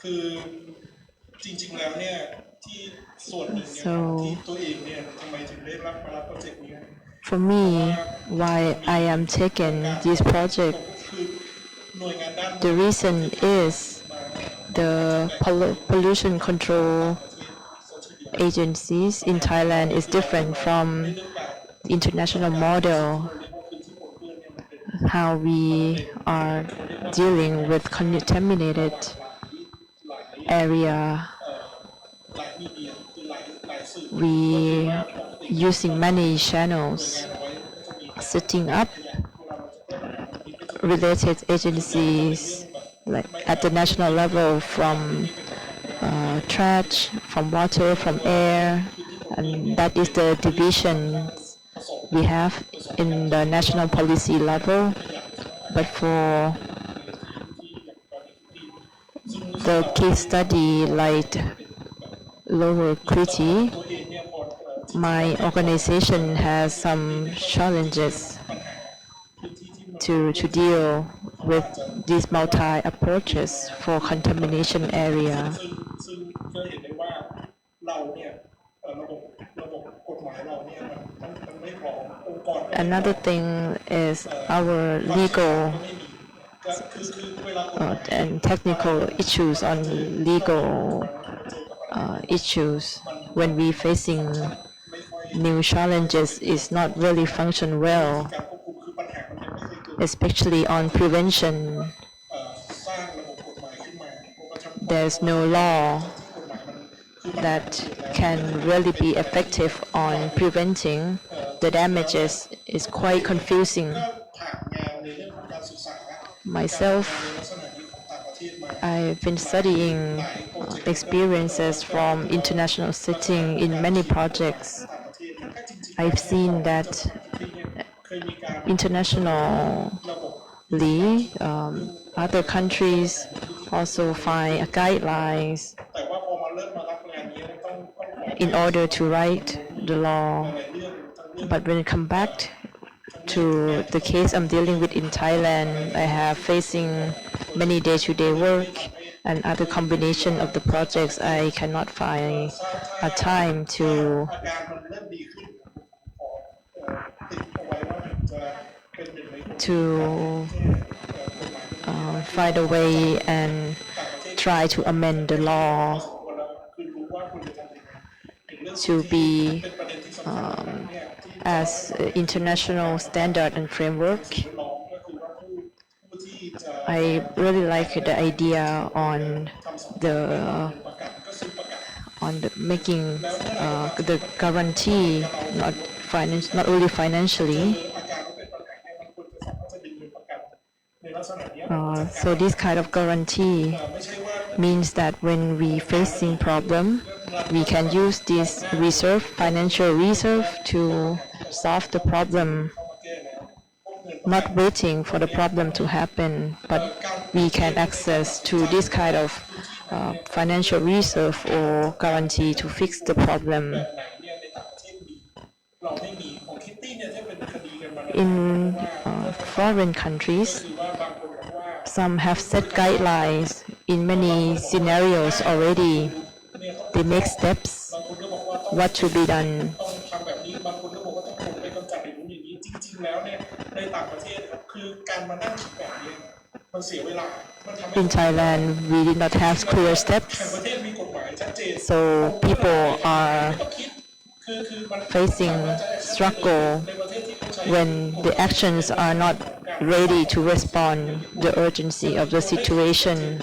คือจริงๆแล้วเนี่ยที่ส่วนหนึ่งเนี่ยที่ตัวเองเนี่ยทำไมถึงได้รับโปรเจกต์นี้ For me, why I am taking this project, the reason is the pollution control agencies in Thailand is different from the international model. How we are dealing with contaminated area. We using many channels, setting up related agencies like at the national level from trash, from water, from air, and that is the division we have in the national policy level. But for the case study like Lower Klity, my organization has some challenges to deal with these multi-approaches for contamination area. Another thing is our legal and technical issues on legal issues. When we facing new challenges, is not really function well, especially on prevention. There's no law that can really be effective on preventing the damages. Is quite confusing. Myself I've been studying experiences from international setting in many projects. I've seen that internationally, other countries also find guidelines in order to write the law. But when it comes back to the case I'm dealing with in Thailand, I have facing many day-to-day work and other combination of the projects. I cannot find a time to find a way and try to amend the law to be as international standard and framework. I really like the idea on the making the guarantee, not only financially. So this kind of guarantee means that when we facing problem, we can use this reserve, financial reserve, to solve the problem, not waiting for the problem to happen, but we can access to this kind of financial reserve or guarantee to fix the problem. In foreign countries, some have set guidelines in many scenarios already. They make steps what to be done. In Thailand, we did not have clear steps, so people are facing struggle when the actions are not ready to respond the urgency of the situation.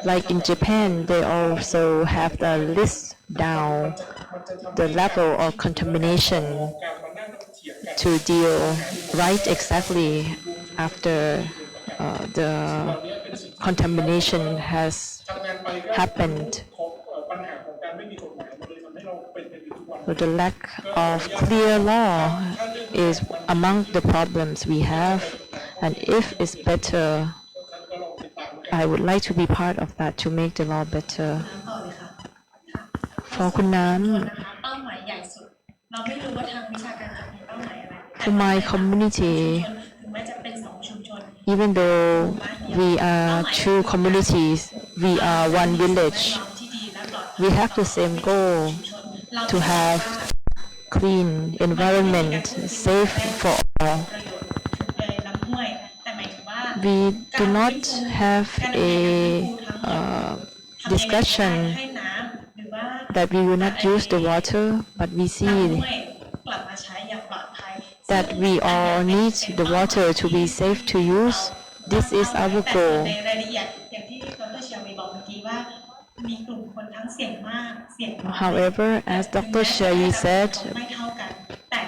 Like in Japan, they also have the list down the level of contamination to deal right exactly after the contamination has happened. The lack of clear law is among the problems we have, and if it's better, I would like to be part of that to make the law better. ขอบคุณน้ำ For my community, even though we are two communities, we are one village. We have the same goal to have clean environment, safe for all. We do not have a discussion that we will not use the water, but we see that we all need the water to be safe to use. This is our goal. However, as Dr. Chayawee said,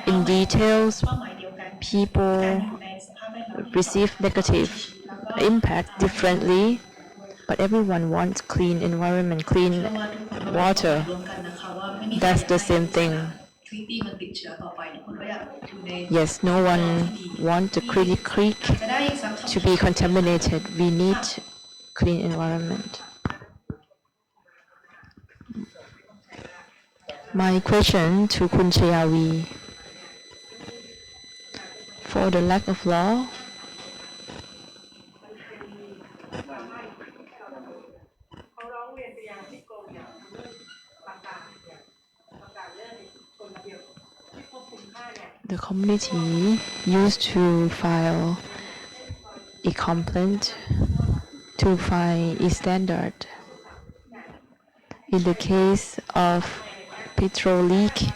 in details, people receive negative impact differently, but everyone wants clean environment, clean water. That's the same thing. Yes, no one wants the Klity Creek to be contaminated. We need clean environment. My question to Kun Chayawee. For the lack of law, the community used to file a complaint to find a standard. In the case of petrol leak,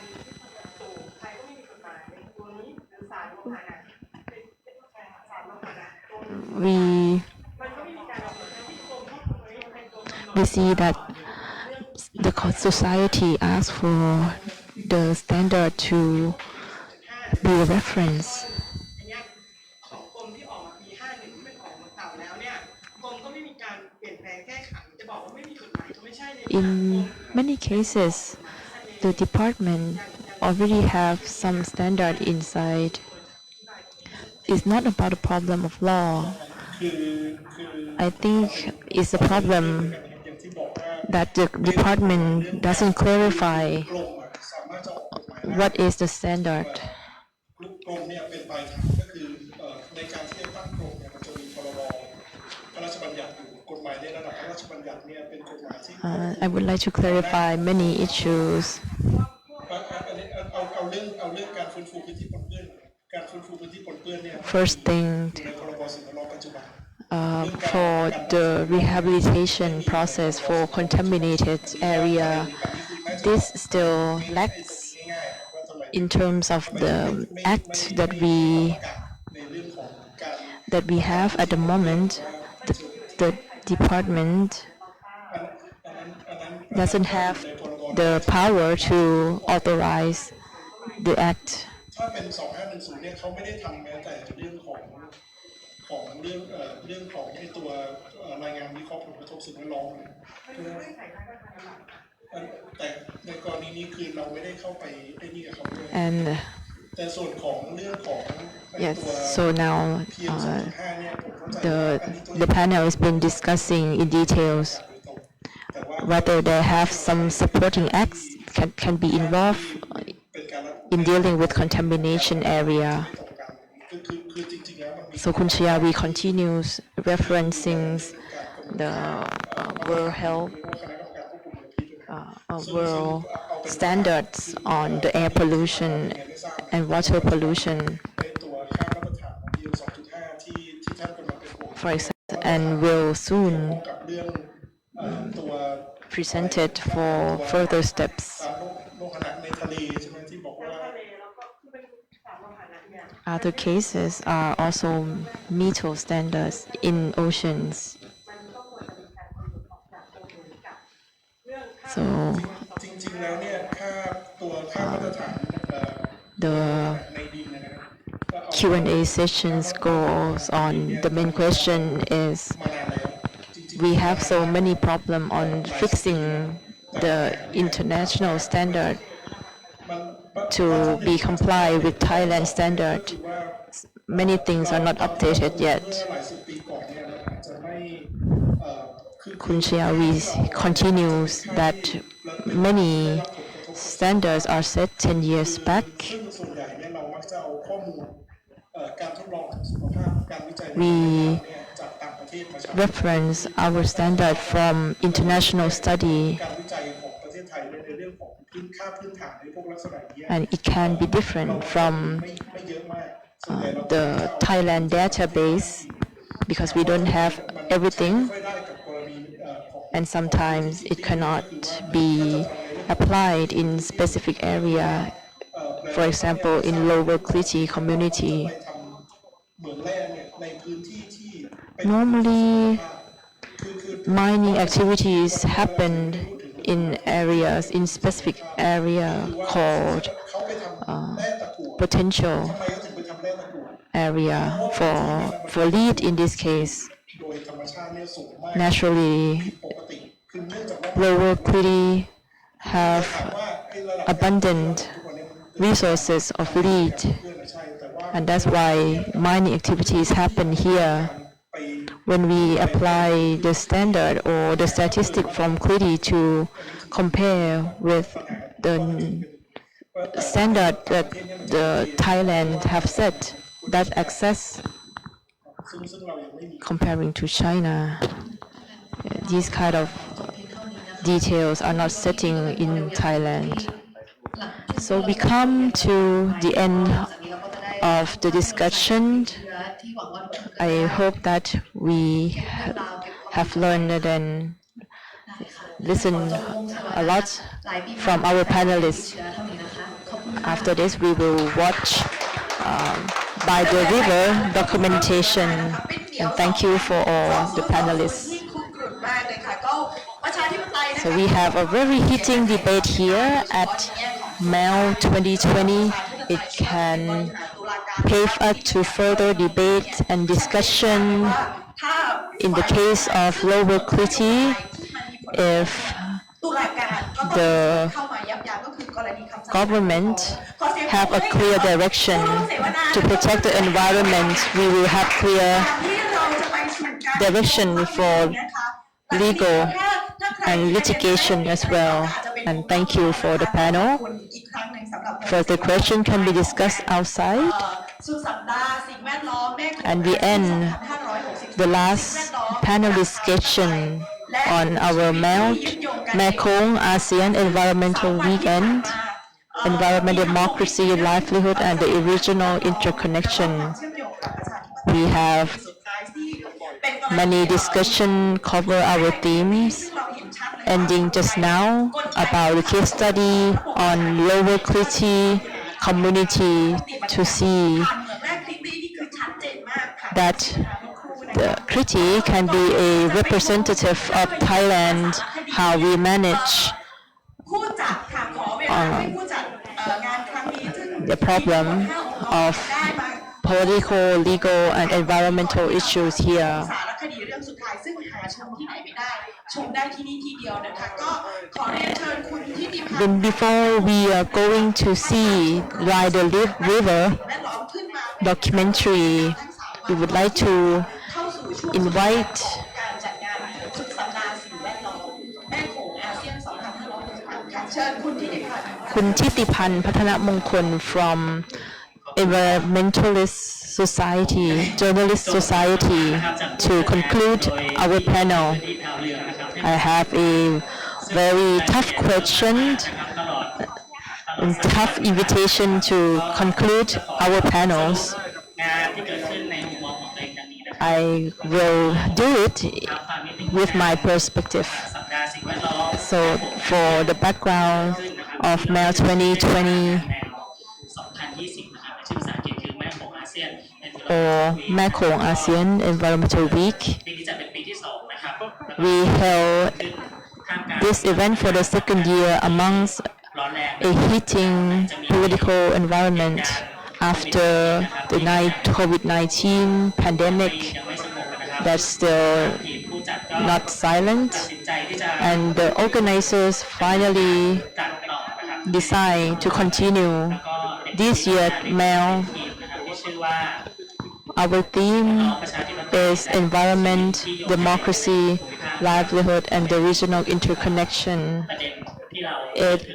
we see that the society asks for the standard to be a reference. In many cases, the department already have some standard inside. It's not about a problem of law. I think it's a problem that the department doesn't clarify what is the standard. กรมเนี่ยเป็นปลายทางก็คือในการที่จะตั้งกรมเนี่ยมันจะมีพรบพระราชบัญญัติอยู่กฎหมายในระดับพระราชบัญญัติเนี่ยเป็นกฎหมายที่ I would like to clarify many issues. เอาเรื่องการฟื้นฟูพื้นที่ปนเปื้อนการฟื้นฟูพื้นที่ปนเปื้อนเนี่ย First thing, ในพรบสิ่งแวดล้อมปัจจุบัน for the rehabilitation process for contaminated area, this still lacks in terms of the act that we have at the moment. The department doesn't have the power to authorize the act. ถ้าเป็น2510เนี่ยเขาไม่ได้ทำแม้แต่เรื่องของไอ้ตัวรายงานวิเคราะห์ผลกระทบสิ่งแวดล้อมแต่ในกรณีนี้คือเราไม่ได้เข้าไปได้นี่กับเขาด้วย And แต่ส่วนของเรื่องของ yes, so now the panel has been discussing in details whether they have some supporting acts can be involved in dealing with contamination area. So Chayawee continues referencing the world standards on the air pollution and water pollution, for example, and will soon present it for further steps. Other cases are also metal standards in oceans. So the Q&A sessions goes on. The main question is we have so many problems on fixing the international standard to be compliant with Thailand standard. Many things are not updated yet. Chayawee continues that many standards are set 10 years back. We reference our standard from international study, and it can be different from the Thailand database because we don't have everything, and sometimes it cannot be applied in specific area. For example, in lower Klity community, normally mining activities happened in areas, in specific area called potential area for lead in this case. Naturally, lower Klity have abundant resources of lead, and that's why mining activities happen here. When we apply the standard or the statistic from Klity to compare with the standard that the Thailand have set, that access comparing to China, these kind of details are not setting in Thailand. So we come to the end of the discussion. I hope that we have learned and listened a lot from our panelists. After this, we will watch by the river documentation, and thank you for all the panelists. So we have a very heating debate here at MAEW 2020. It can pave us to further debate and discussion. In the case of Lower Klity, if the government have a clear direction to protect the environment. We will have clear direction for legal and litigation as well. And thank you for the panel. Further question can be discussed outside. And we end the last panel discussion on our Mekong-ASEAN Environmental Weekend, Environment, Democracy, Livelihood, and the Regional Interconnection. We have many discussions cover our themes, ending just now about the case study on Lower Klity community to see that the Klity can be a representative of Thailand, how we manage the problem of political, legal, and environmental issues here. Then before we are going to see Why the River documentary, we would like to invite Kun Thitipan Pattanamongkol from Environmentalist Society, Journalist Society, to conclude our panel. I have a very tough question and tough invitation to conclude our panels. I will do it with my perspective. So for the background of MAEW 2020 or Mekong-ASEAN Environmental Week, we held this event for the second year amongst a heating political environment after the COVID-19 pandemic that's still not silent, and the organizers finally decide to continue this year. MAEW, our theme is environment, democracy, livelihood, and the regional interconnection. It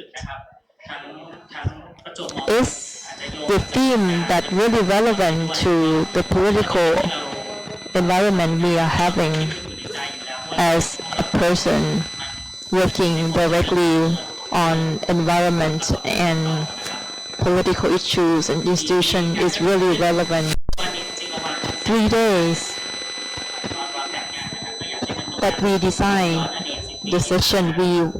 is the theme that really relevant to the political environment we are having as a person working directly on environment and political issues and institutions is really relevant. 3 days that we design the session, we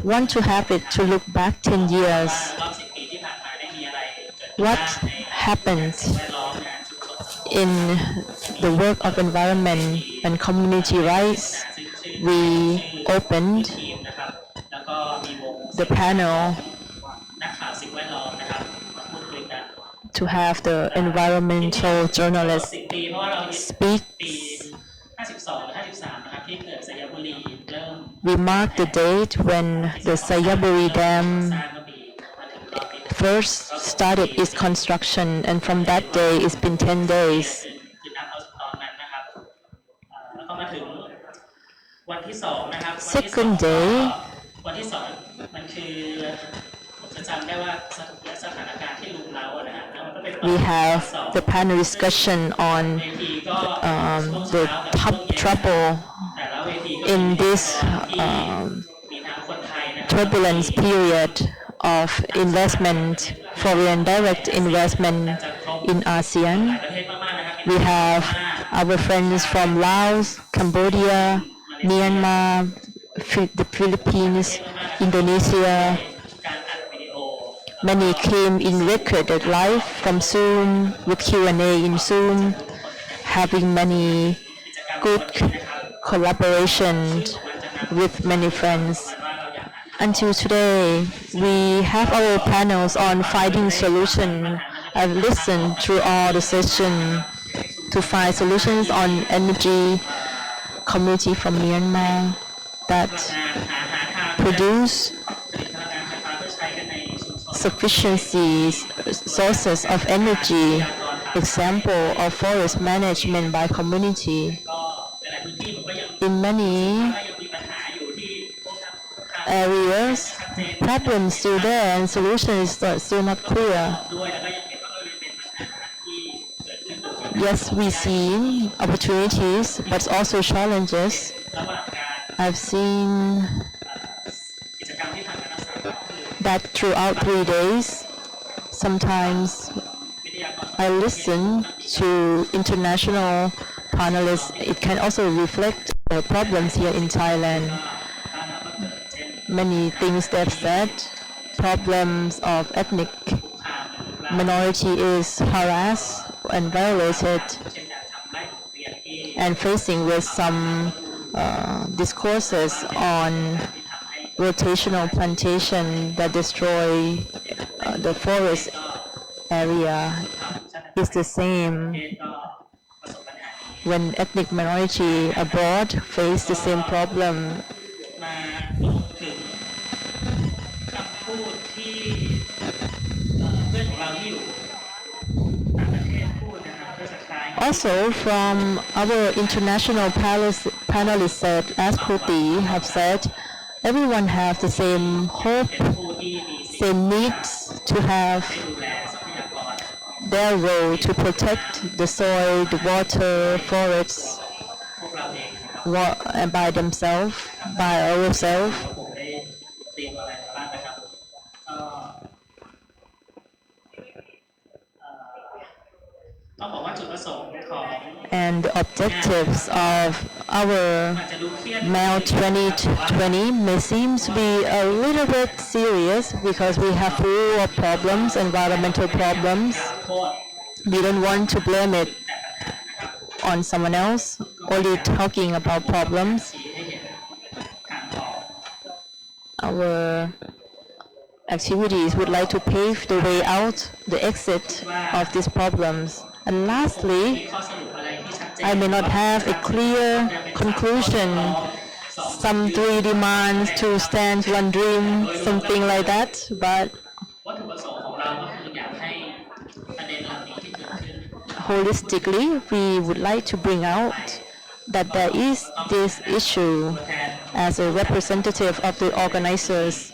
want to have it to look back 10 years. What happened in the work of environment and community rights? We opened the panel to have the environmental journalists speak. We marked the date when the Chayawee Dam first started its construction, and from that day it's been 10 days. Second day, we have the panel discussion on the top trouble in this turbulence period of investment, foreign direct investment in ASEAN. We have our friends from Laos, Cambodia, Myanmar, the Philippines, Indonesia. Many came in recorded live from Zoom, with Q&A in Zoom, having many good collaboration with many friends. Until today, we have our panels on finding solutions. I've listened through all the sessions to find solutions on energy, community from Myanmar, that produce sufficient sources of energy. Example of forest management by community. In many areas, problems still there and solutions are still not clear. Yes, we see opportunities, but also challenges. I've seen that throughout 3 days, sometimes I listen to international panelists. It can also reflect the problems here in Thailand. Many things they've said, problems of ethnic minority is harassed and violated and facing with some discourses on rotational plantation that destroy the forest area is the same when ethnic minority abroad face the same problem. Also, from our international panelists said, as Klity have said, everyone has the same hope, same needs to have their role to protect the soil, the water, forests by themselves, by ourselves. And the objectives of our MAEW 2020 may seem to be a little bit serious because we have full of problems, environmental problems. We don't want to blame it on someone else, only talking about problems. Our activities would like to pave the way out, the exit of these problems. And lastly, I may not have a clear conclusion, some 3 demands, 2 stands, 1 dream, something like that, but holistically, we would like to bring out that there is this issue as a representative of the organizers.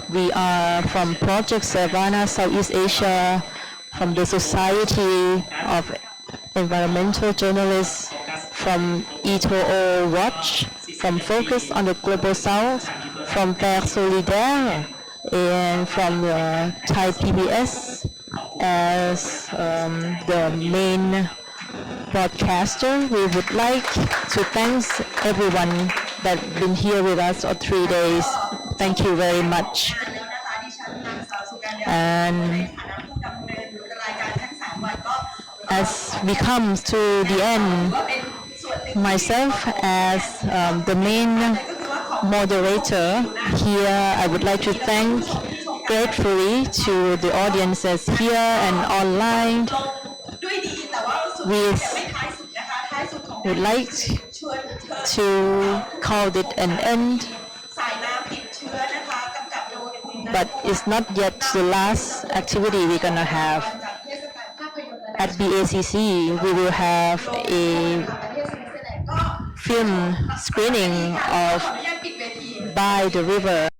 We are from Project Savannah, Southeast Asia, from the Society of Environmental Journalists, from E2O Watch, from Focus on the Global South, from Terre Solidaire, and from Thai PBS as the main broadcaster. We would like to thank everyone that's been here with us for 3 days. Thank you very much. And as we come to the end, myself as the main moderator here, I would like to thank gratefully to the audiences here and online. We would like to call it an end, but it's not yet the last activity we're going to have. At BACC, we will have a film screening of By the River.